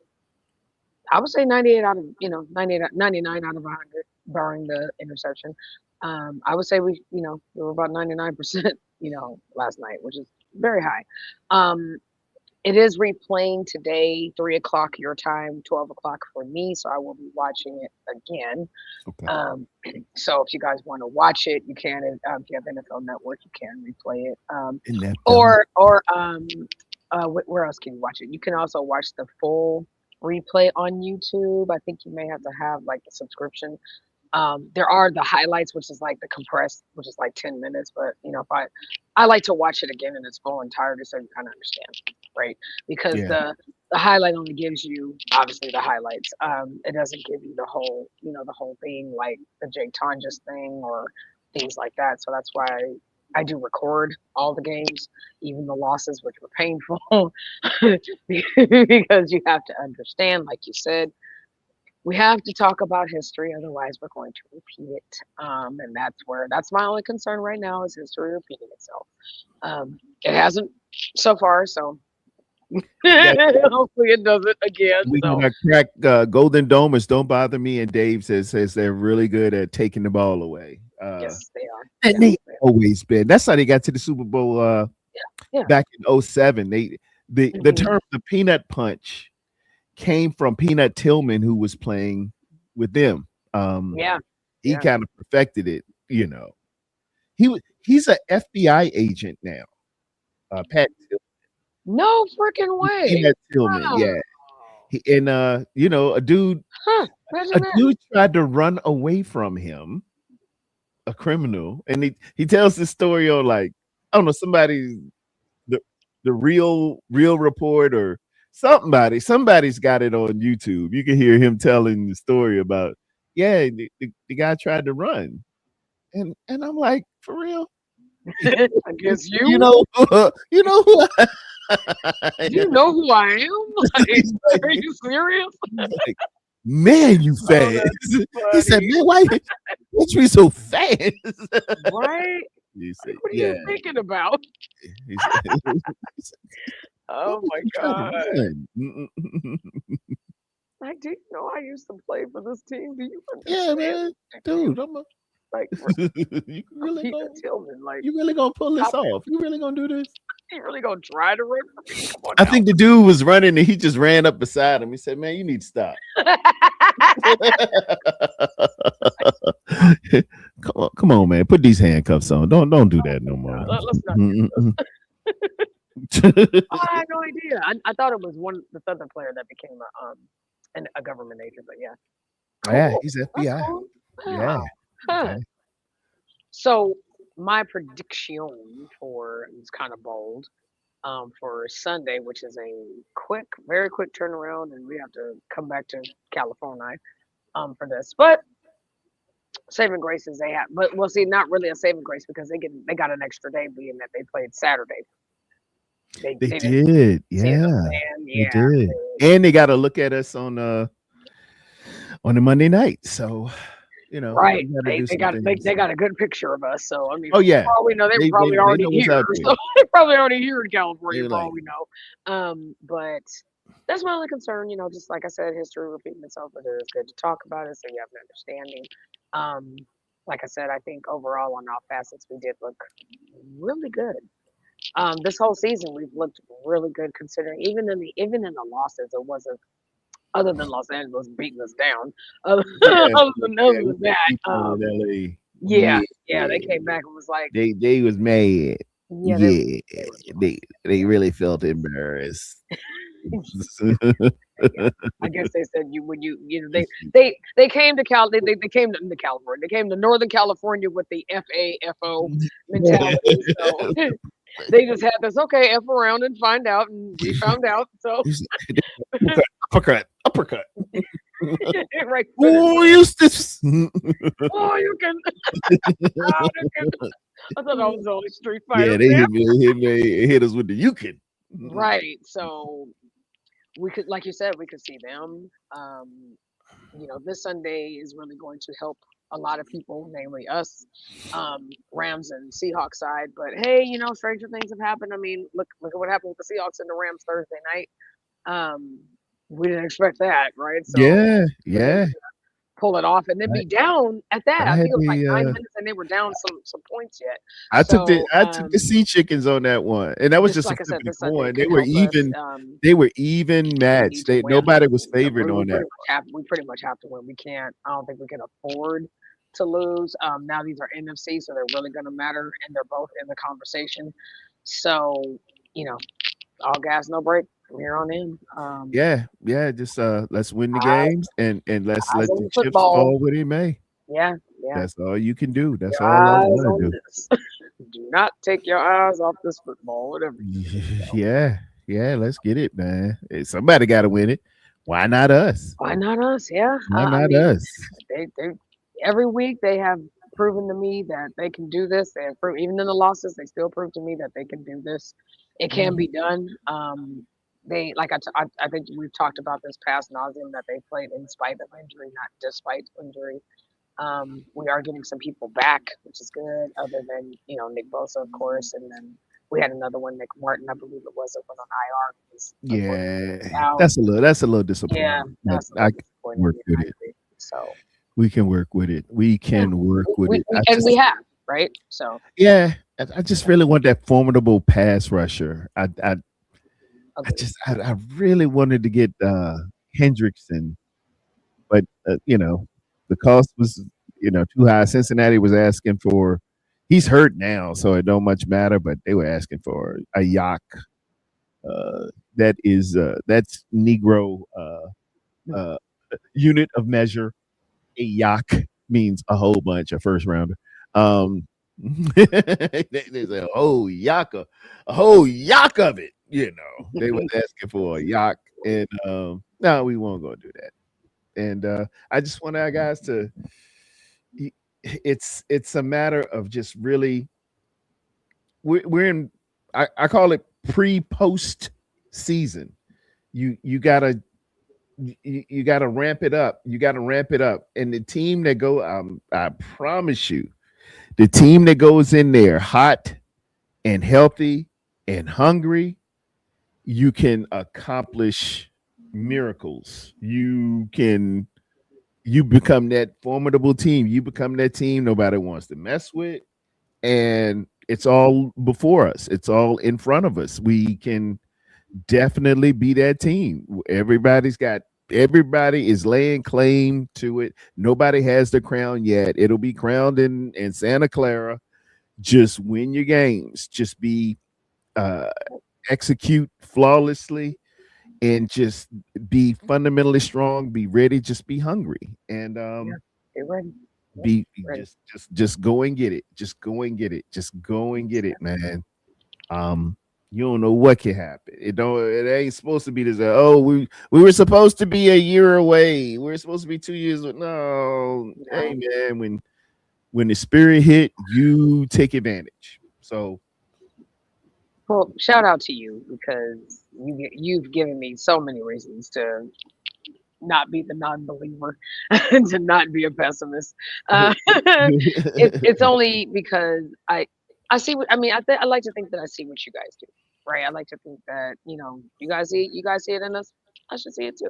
I would say 98 out of 98, 99 out of 100, barring the interception. I would say we were about 99%, last night, which is very high. Um, it is replaying today, 3 o'clock your time, 12 o'clock for me. So I will be watching it again. Okay. So if you guys want to watch it, you can. If you have NFL Network, you can replay it. Where else can you watch it? You can also watch the full replay on YouTube. I think you may have to have like a subscription. There are the highlights, which is like the compressed, which is like 10 minutes. But if I like to watch it again in its full entirety so you kind of understand, right? Because Yeah. the highlight only gives you obviously the highlights. It doesn't give you the whole thing like the Jake Tonjes thing or things like that. So that's why I do record all the games, even the losses, which were painful, because you have to understand, like you said, we have to talk about history, otherwise we're going to repeat it. And that's my only concern right now is history repeating itself. It hasn't so far, so hopefully it doesn't again. We So gonna crack Golden Domers. Don't bother me. And Dave says they're really good at taking the ball away. yes, they are. And Yes, they always been. That's how they got to the Super Bowl yeah. back in 07. The Mhm. term the peanut punch came from Peanut Tillman, who was playing with them. Yeah. He Yeah. kind of perfected it, He's an FBI agent now. Pat No freaking way. Peanut Tillman, Wow. yeah. A dude Huh. Imagine that. tried to run away from him, a criminal, and he tells this story on like I don't know the real report or somebody's got it on YouTube. You can hear him telling the story about the guy tried to run, and I'm like, for real. I guess you. You know who Do you know who I am? Like, are you serious? like, man, you fast. He said, man, why you so fast? Right? He said, What are you thinking about? He said, Oh my "You tried to god! run." I didn't know I used to play for this team. Do you Yeah, understand? man, dude, Like you really Peter gonna Tillman, like you really gonna pull this off? You really gonna do this? you really gonna try to run for me? Come on I now. think the dude was running and he just ran up beside him. He said, "Man, you need to stop." Come on, man. Put these handcuffs on. Don't do that no more. Let's not do this. Oh, I had no idea. I thought it was the Southern player that became a government agent, but yeah. Yeah, Cool. he's That's FBI. cool. Yeah. Wow. Huh. So my prediction for it's kind of bold for Sunday, which is a very quick turnaround, and we have to come back to California for this. But saving grace is they have, but we'll see. Not really a saving grace because they got an extra day being that they played Saturday. They They didn't did. see what I'm Yeah. saying? They Yeah. did. And they got to look at us on the Monday night. So, Right. we gotta do They some got things. they got a good picture of us. So I mean, Oh yeah. for all we know, they were They probably already know what's here. out there. So they're probably already here in California They're for all like, we know. But that's my only concern. Just like I said, history repeating itself, but it is good to talk about it so you have an understanding. Like I said, I think overall on all facets we did look really good. This whole season we've looked really good considering even in the losses it wasn't other than Los Angeles beating us down. Other yeah, other than we that, people in LA. yeah, they came back and was like, They was mad. yeah, They really felt embarrassed. I guess they said they came to they came to California. They came to Northern California with the FAFO mentality. So They just had this, okay, F around and find out, and we found out. So, uppercut. right. Oh, Eustace. Oh, you can. Oh, you can. I thought I was the only Street Fighter Yeah, they fan. hit us with the you can. Right. So we could, like you said, we could see them. This Sunday is really going to help a lot of people, namely us, Rams and Seahawks side. But hey, stranger things have happened. I mean, look at what happened with the Seahawks and the Rams Thursday night. We didn't expect that, right? So Yeah, for them yeah. to pull it off and then be down at that. I I had think it was like 9 the minutes and they were down some points yet. I took the So sea chickens on that one, and that was this, just a like I said, flip of this the Sunday coin. could help us. They were even We matched. need to win. Nobody was Yeah, favored on that. we pretty much have to win. We can't. I don't think we can afford to lose. Now these are NFC, so they're really going to matter, and they're both in the conversation. So all gas, no break from here on in. Yeah, yeah. Just let's win the Eyes, games and let's eyes let on the the chips football. fall where they may. Yeah, yeah. That's all you can do. That's Your all I eyes want on to do. this. Do not take your eyes off this football. Whatever. Yeah, yeah. Let's get it, man. Hey, somebody got to win it. Why not us? Why not us? Yeah. Why I not mean, us? they every week they have proven to me that they can do this. They have even in the losses, they still prove to me that they can do this. It can be done. They like I think we've talked about this past nauseum that they played in spite of injury, not despite injury. We are getting some people back, which is good. Other than Nick Bosa, of course, and then we had another one, Nick Martin, I believe it was, that went on IR. He's unfortunately Yeah, out. that's a little Yeah, disappointing. But that's a I little can disappointing. work with I it. agree. So We can work with it. We can work with it. we have, right? So Yeah, I just really want that formidable pass rusher. I agreed. I really wanted to get Hendrickson, but the cost was too high. Cincinnati was asking for. He's hurt now, so it don't much matter. But they were asking for a Yak. That's Negro uh, unit of measure. A Yak means a whole bunch, a first rounder. They say a whole yak of it. They was asking for a yak, and no, we won't go do that. And I just want our guys to. It's a matter of just really. We're in. I call it pre-post season. You gotta you got to ramp it up. You got to ramp it up. And the team that I promise you, the team that goes in there hot and healthy and hungry, you can accomplish miracles. You become that formidable team. You become that team nobody wants to mess with. And it's all before us. It's all in front of us. We can definitely be that team. Everybody is laying claim to it. Nobody has the crown yet. It'll be crowned in Santa Clara. Just win your games. Just execute flawlessly and just be fundamentally strong. Be ready. Just be hungry and Get ready. be Ready. just go and get it. Just go and get it. Just go and get it, man. You don't know what can happen. It ain't supposed to be this. Oh, we were supposed to be a year away. We were supposed to be 2 years. No. Hey man, when the spirit hit, you take advantage. So, well, shout out to you because you've given me so many reasons to not be the non-believer and to not be a pessimist. It's only because I see what I mean. I like to think that I see what you guys do, right? I like to think that you guys see it in us. I should see it too,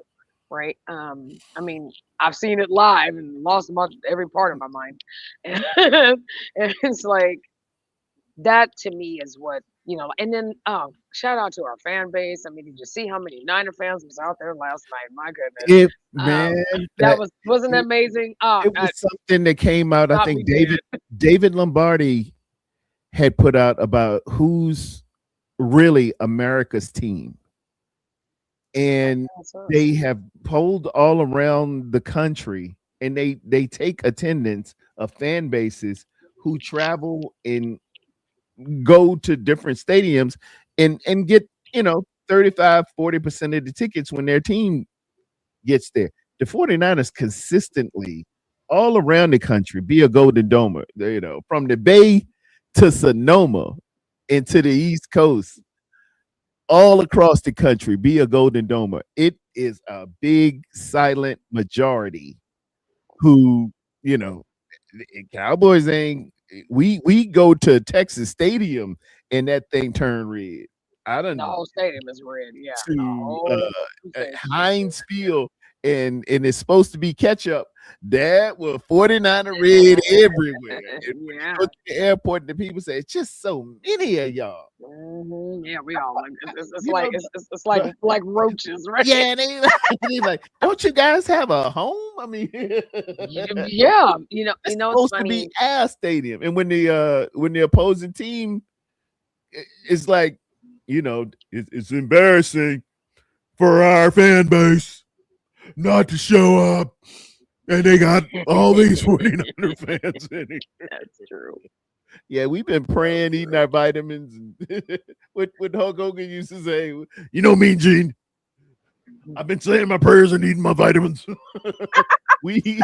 right? I mean, I've seen it live and lost every part of my mind, and it's like that to me is what and then shout out to our fan base. I mean, did you see how many Niner fans was out there last night? My goodness. That wasn't amazing. It was something that came out. I think David Lombardi had put out about who's really America's team. And they have polled all around the country, and they take attendance of fan bases who travel in go to different stadiums and get 35-40% of the tickets when their team gets there. The 49ers consistently all around the country be a Golden Domer, from the Bay to Sonoma and to the East Coast, all across the country be a Golden Domer. It is a big silent majority who, Cowboys ain't. We go to Texas Stadium and that thing turn red. I don't The know whole stadium is red. Yeah. The to whole stadium is Heinz red. Field and it's supposed to be ketchup. That was 49er red everywhere. And when you Yeah. go to the airport, the people say it's just so many of y'all. Yeah, we all like it's You like know, it's like roaches, right? Yeah, they like, don't you guys have a home? I mean, Yeah, it's it's supposed to funny. be our stadium, and when the opposing team is like, it's embarrassing for our fan base not to show up, and they got all these 49er fans in it. That's true. Yeah, we've been praying, eating our vitamins. And what Hulk Hogan used to say, Mean Gene, I've been saying my prayers and eating my vitamins. we be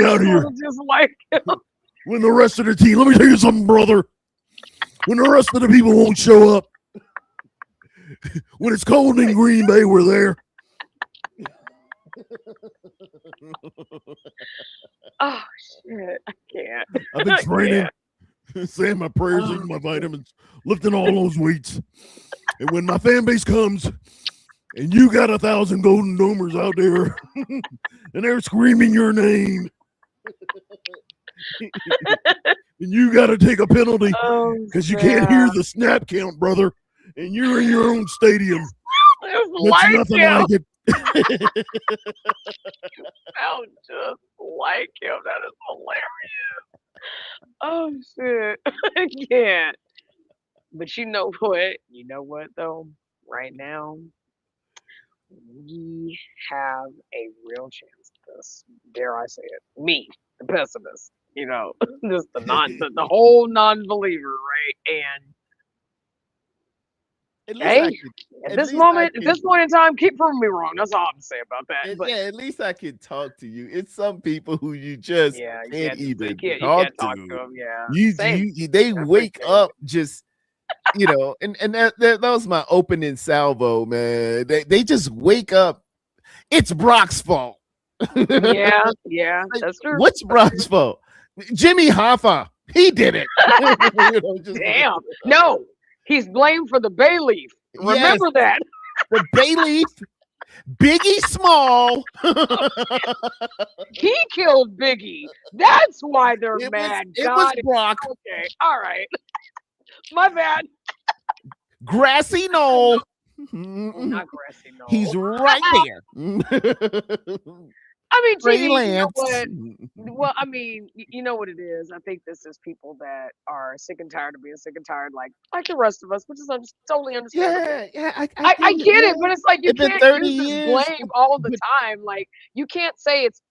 out here. Just like When the rest of the team, let me tell you something, brother. When the rest of the people won't show up, when it's cold in Green Bay, we're there. oh shit, I can't. I've been training, saying my prayers, eating my vitamins, lifting all those weights. And when my fan base comes and you got 1,000 Golden Domers out there and they're screaming your name and you got to take a penalty because you can't hear the snap count, brother, and you're in your own stadium. It's nothing like it. Sound just like him. That is hilarious. Oh shit, I can't. But you know what? You know what though? Right now, we have a real chance at this. Dare I say it? Me, the pessimist. Just the whole non-believer, right? And at this point in time, keep proving me wrong. That's all I'm saying about that. But at least I can talk to you. It's some people who you just can't even talk to to. them. Yeah, They wake up just. And that was my opening salvo, man. They just wake up. It's Brock's fault. Yeah, that's true. What's Brock's fault? Jimmy Hoffa, he did it. Damn. No, he's blamed for the bay leaf. Remember that. The bay leaf, Biggie Small. He killed Biggie. That's why they're mad. It was Brock. Okay, all right. My bad. Grassy Knoll. Not Grassy Knoll. He's right there. I mean, Trey TV, you know Lance. what? Well, I mean, you know what it is. I think this is people that are sick and tired of being sick and tired, like the rest of us, which is totally understandable. Yeah, I get it, but it's like you can't 30 use this years, blame all the time. Like you can't say it's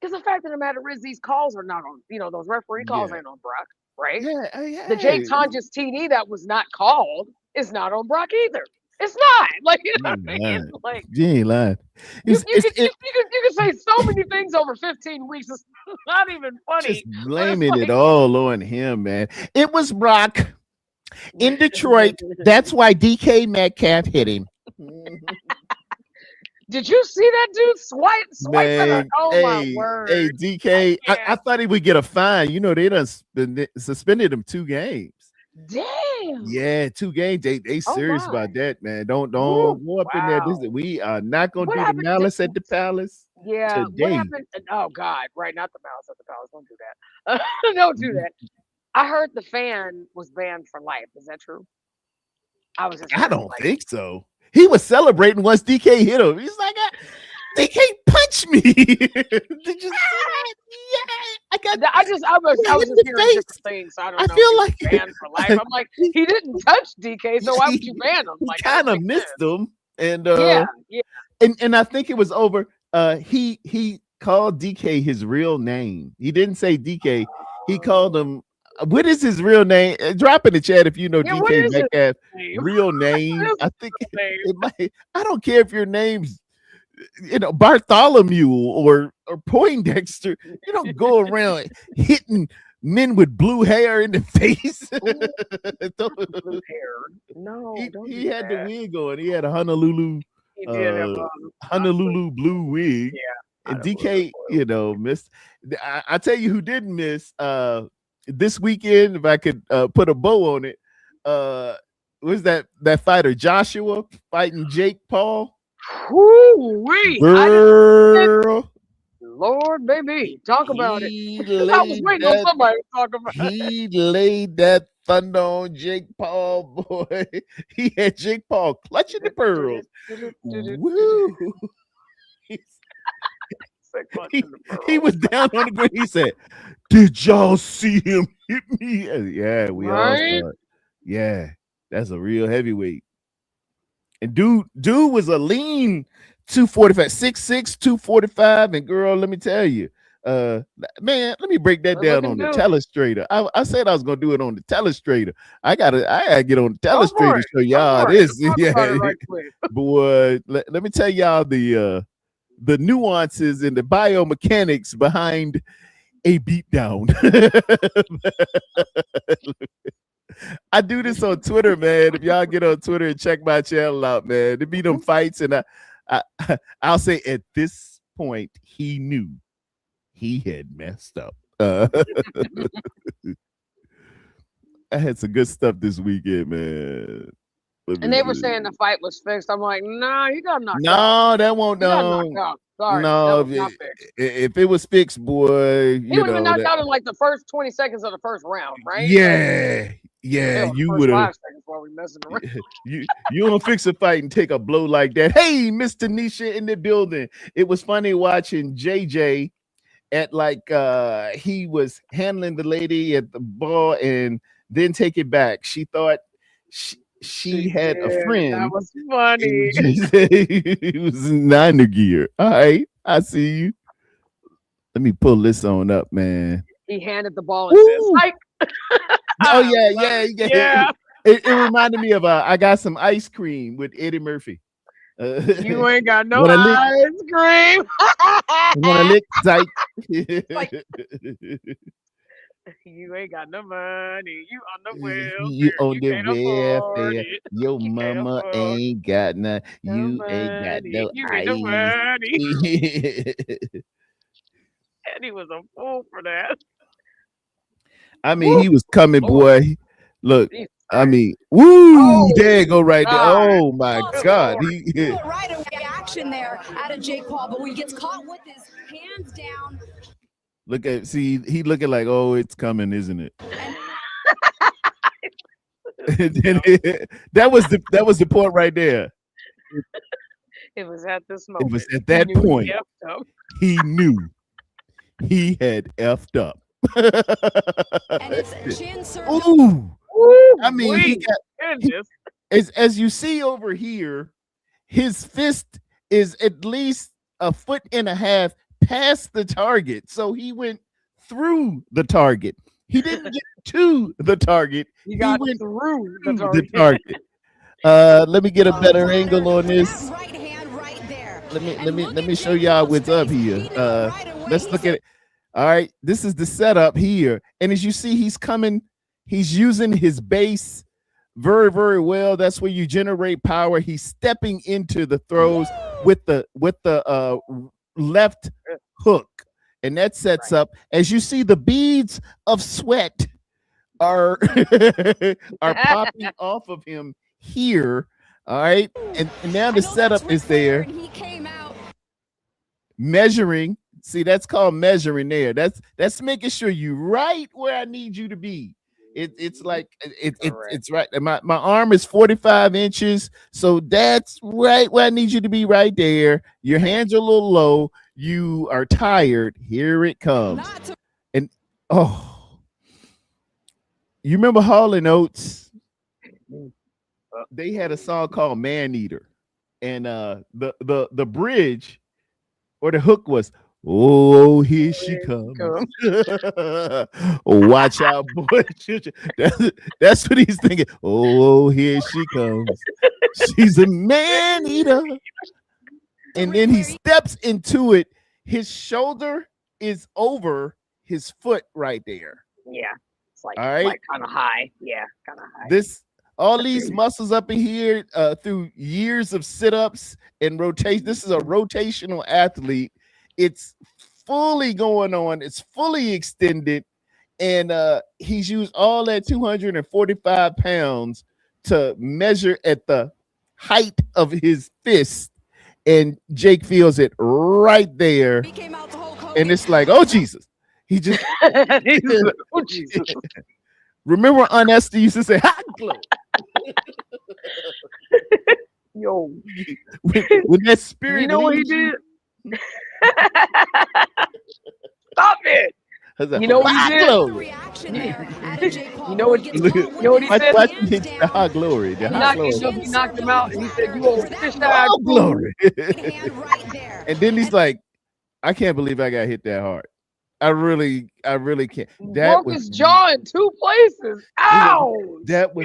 because the fact of the matter is these calls are not on. Those referee calls ain't on Brock, right? Yeah. The Jake Tonjes TD that was not called is not on Brock either. It's not like what I mean. Like you ain't lying. You can say so many things over 15 weeks. It's not even funny. Just blaming it all on him, man. It was Brock in Detroit. That's why DK Metcalf hit him. Did you see that dude swipe? Man, oh my word! Hey, DK, I thought he would get a fine. They done suspended him 2 games. Damn. Yeah, 2 games. They serious about that, man. Don't go up in there. We are not gonna do the malice at the palace. Yeah. Today. What happened? Oh God! Right, not the malice at the palace. Don't do that. Don't do that. I heard the fan was banned for life. Is that true? I don't think so. He was celebrating once DK hit him. He's like, they can't punch me. Did you see that? Yeah, I was just hearing different things. So I don't know. Feel like banned for life. I'm like, he didn't touch DK, so why would you ban him? Like, kind of missed him, and and I think it was over. He called DK his real name. He didn't say DK. He called him. What is his real name? Drop in the chat if you know Yeah, what DK is his Metcalf's name? real What name. is I think his name? it might. I don't care if your name's Bartholomew or Poindexter. You don't go around hitting men with blue hair in the face. Blue hair. No, don't he do had the that. wig on. He had a Honolulu He did have Honolulu blue wig. yeah. And DK, missed. I tell you who didn't miss this weekend. If I could put a bow on it, was that fighter Joshua fighting Jake Paul? Woo-wee. Girl, Lord, baby, talk about it. he I was waiting on somebody to talk about it. he laid that thunder on Jake Paul, boy. He had Jake Paul clutching the pearls. Woo! He was down on the ground. He said, "Did y'all see him hit me?" Yeah, we all saw it. Yeah, that's a real heavyweight. And dude was a lean 245, 6'6", 245. And girl, let me tell you, man, let me break that down on the telestrator. I said I was gonna do it on the telestrator. I gotta get on the telestrator to show y'all this. Yeah, right, boy. Let me tell y'all the nuances and the biomechanics behind a beatdown. I do this on Twitter, man. If y'all get on Twitter and check my channel out, man, there be them fights, and I'll say at this point he knew he had messed up. I had some good stuff this weekend, man. And they were saying the fight was fixed. I'm like, nah, you got knocked out. No, that won't. No, sorry. No, if it was fixed, boy, he would have been knocked out in like the first 20 seconds of the first round, right? Yeah, you would have. 5 seconds while we messing around. You don't fix a fight and take a blow like that. Hey, Miss Tanisha in the building. It was funny watching JJ at he was handling the lady at the ball and then take it back. She thought she had a friend. That was funny. It was in 9 gear. All right, I see you. Let me pull this on up, man. He handed the ball and says, "Like." Oh yeah. It reminded me of I got some ice cream with Eddie Murphy. You ain't got no ice cream. Wanna lick tight. You ain't got no money. You on the welfare. You on the welfare. Your mama ain't got none. You ain't got no money. And he was a fool for that. I mean, he was coming, boy. Look, I mean, woo! There you go, right there. Oh my God! He right away action there out of Jake Paul, but when he gets caught with his hands down. Look at he looking like, oh, it's coming, isn't it? That was the point right there. It was at this moment. It was at that point he knew he had effed up. And his chin Ooh. I mean, he got as you see over here, his fist is at least 1.5 feet past the target. So he went through the target. He didn't get to the target. He went through the target. Let me get a better angle on this. Let me show y'all what's up here. Let's look at it. All right, this is the setup here. And as you see, he's using his base very, very well. That's where you generate power. He's stepping into the throws with the left hook. And that sets up, as you see, the beads of sweat are popping off of him here. All right. And now the setup is there. Measuring. See, that's called measuring there. That's making sure you right where I need you to be. It's like it's right. My arm is 45 inches, so that's right where I need you to be, right there. Your hands are a little low. You are tired. Here it comes. And you remember Hall & Oates? They had a song called "Man Eater," and the bridge or the hook was, Oh, here she comes. Watch out, boy. That's what he's thinking. Oh, here she comes. She's a man eater. And then he steps into it. His shoulder is over his foot right there. Yeah. It's like, All right. like kind of high. Yeah, kind of high. All these muscles up in here through years of sit-ups and rotation. This is a rotational athlete. It's fully going on. It's fully extended. And he's used all that 245 pounds to measure at the height of his fist. And Jake feels it right there. And it's like, oh, Jesus. He just, oh, Jesus. Remember Aunt Esther used to say, hot glow. Yo. When that spirit, you know what he did? Stop it. You know what he did? You know what he said? The hot glory. The hot glory. He knocked him out and he said, you old fish eye glory. And then he's like, I can't believe I got hit that hard. I really can't. That broke his jaw in 2 places. Ow! That was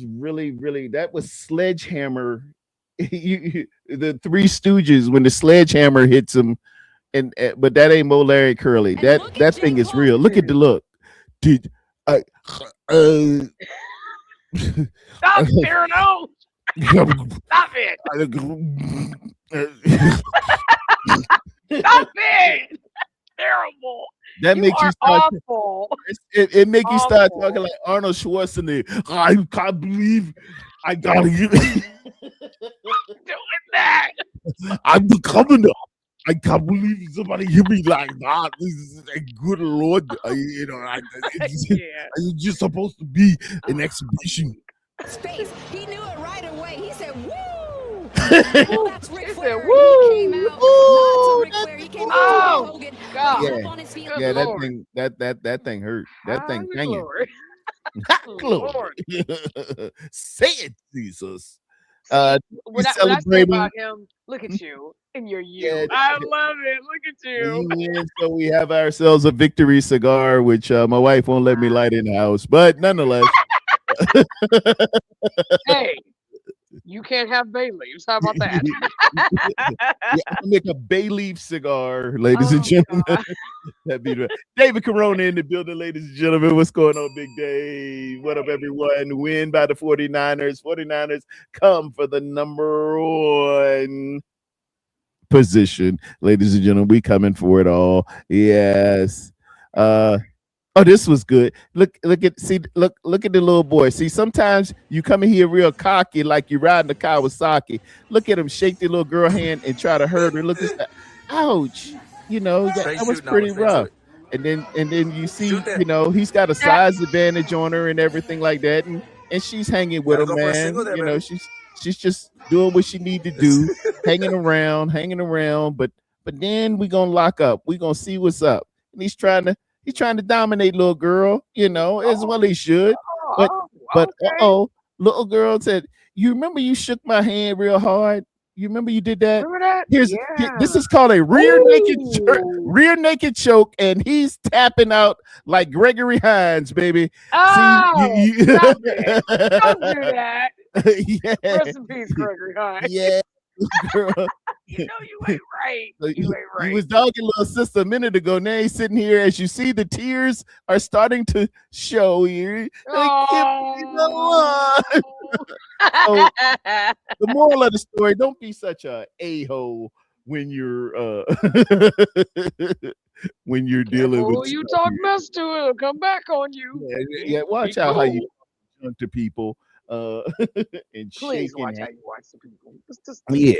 really that was sledgehammer. The Three Stooges when the sledgehammer hits him, but that ain't Mo Larry Curly. That thing is real. Look at the look. Did Stop staring out. Stop it. Stop it. Terrible. That makes you start. Awful. It make you start talking like Arnold Schwarzenegger. I can't believe I got you. Doing that. I'm becoming up. I can't believe somebody hit me like that. This is a good Lord. You're just supposed to be an exhibition. Space. He knew it right away. He said, "Woo!" That's Ric Flair. Woo! He came out. Not Ric Flair. He came out. Hogan. God. On his feet. Yeah, that thing hurt. That thing banging. Lord. Say it, Jesus. When I say about him, look at you and you're you. Yeah, I love it. Look at you. Yeah, so we have ourselves a victory cigar, which my wife won't let me light in the house, but nonetheless. Hey, you can't have bay leaves. How about that? I'll make a bay leaf cigar, ladies and gentlemen. That'd be right. David Corona in the building, ladies and gentlemen. What's going on, Big Dave? What up, everyone? Win by the 49ers. 49ers come for the number 1 position, ladies and gentlemen. We coming for it all. Yes. Oh, this was good. Look at the little boy. See, sometimes you come in here real cocky, like you're riding a Kawasaki. Look at him shake the little girl hand and try to hurt her. Look at that. Ouch. That was pretty rough. And then you see, he's got a size advantage on her and everything like that. And she's hanging with him, man. She's just doing what she need to do, hanging around. But then we're gonna lock up. We're gonna see what's up. And he's trying to dominate little girl, as well he should. But little girl said, "You remember you shook my hand real hard? You remember you did that? Remember that? This is called a rear naked choke, and he's tapping out like Gregory Hines, baby. Oh, stop it. Don't do that. Yeah. Rest in peace, Gregory Hines. Yeah, girl. You ain't right. You ain't right. He was dogging little sister a minute ago. Now he's sitting here. As you see, the tears are starting to show here. So, the moral of the story: don't be such a hole when you're dealing with. You talk mess to it, it'll come back on you. Yeah, watch out how you talk to people. And please watch how you watch the people. Yeah.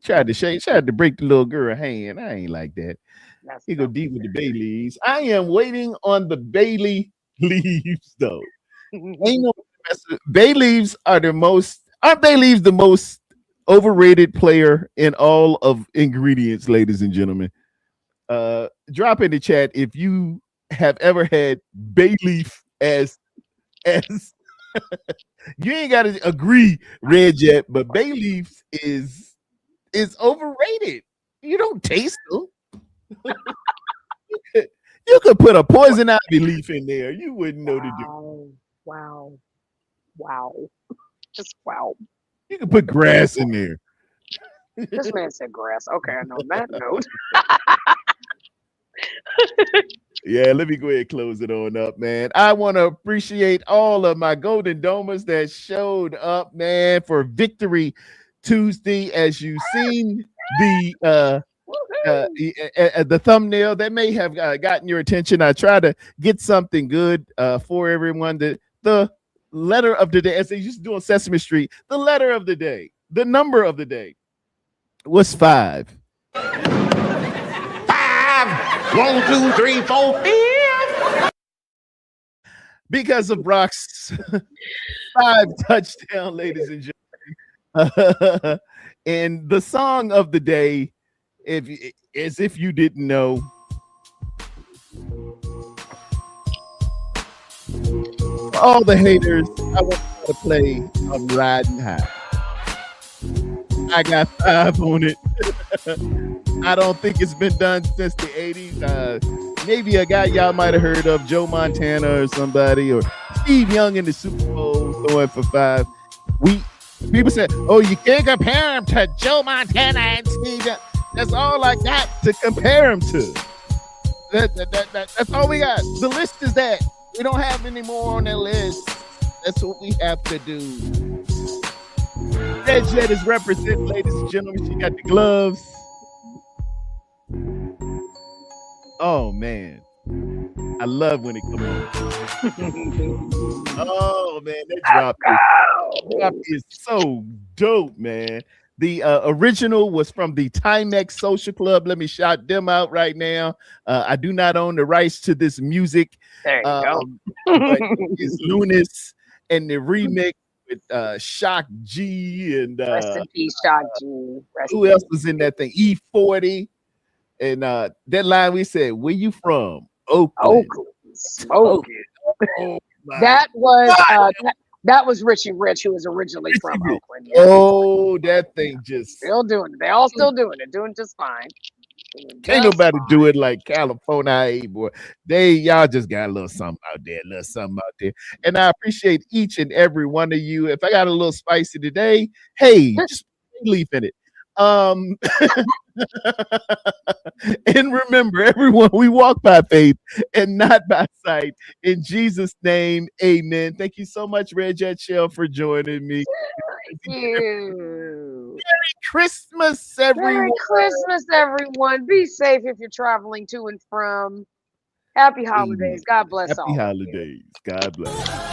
Tried to break the little girl hand. I ain't like that. He go deep with the bay leaves. I am waiting on the bay leaves though. Ain't no bay leaves aren't bay leaves the most overrated player in all of ingredients, ladies and gentlemen? Drop in the chat if you have ever had bay leaf as you ain't got to agree, Red Jet, but bay leaves is overrated. You don't taste them. You could put a poison ivy leaf in there. You wouldn't know the difference. Wow. Wow. Just wow. You could put grass in there. This man said grass. Okay, I know that note. Yeah, let me go ahead and close it on up, man. I want to appreciate all of my Golden Domers that showed up, man, for Victory Tuesday. As you've seen the thumbnail that may have gotten your attention, I try to get something good for everyone. The letter of the day, as they used to do on Sesame Street, the letter of the day, the number of the day was 5. 5. 1, 2, 3, 4, 5. Because of Brock's 5 touchdown, ladies and gentlemen. And the song of the day, as if you didn't know, for all the haters, I want to play I'm Riding High. I got 5 on it. I don't think it's been done since the 80s. Maybe a guy y'all might have heard of, Joe Montana or somebody, or Steve Young in the Super Bowl throwing for 5. People say, oh, you can't compare him to Joe Montana and Steve Young. That's all I got to compare him to. That's all we got. The list is that. We don't have any more on that list. That's what we have to do. Red Jet is representing, ladies and gentlemen. She got the gloves. Oh, man. I love when it comes on. Oh, man. That drop is so dope, man. The original was from the Timex Social Club. Let me shout them out right now. I do not own the rights to this music. There you go. But it's Lunis and the remix with Shock G and Rest in peace, Shock G. who else was in that thing? E40. And that line we said, where you from? Oakland. Smoking. Oh, that was Richie Rich, who was originally from Oakland. Yeah. Oh, that thing just still doing it. They all still doing it, doing just fine. Can't nobody do it like California, boy. Y'all just got a little something out there, And I appreciate each and every one of you. If I got a little spicy today, hey, just leaf in it. And remember, everyone, we walk by faith and not by sight. In Jesus' name, amen. Thank you so much, Red Jet Shell, for joining me. Thank you. Merry Christmas, everyone. Merry Christmas, everyone. Be safe if you're traveling to and from. Happy holidays. God bless all. Happy holidays. God bless.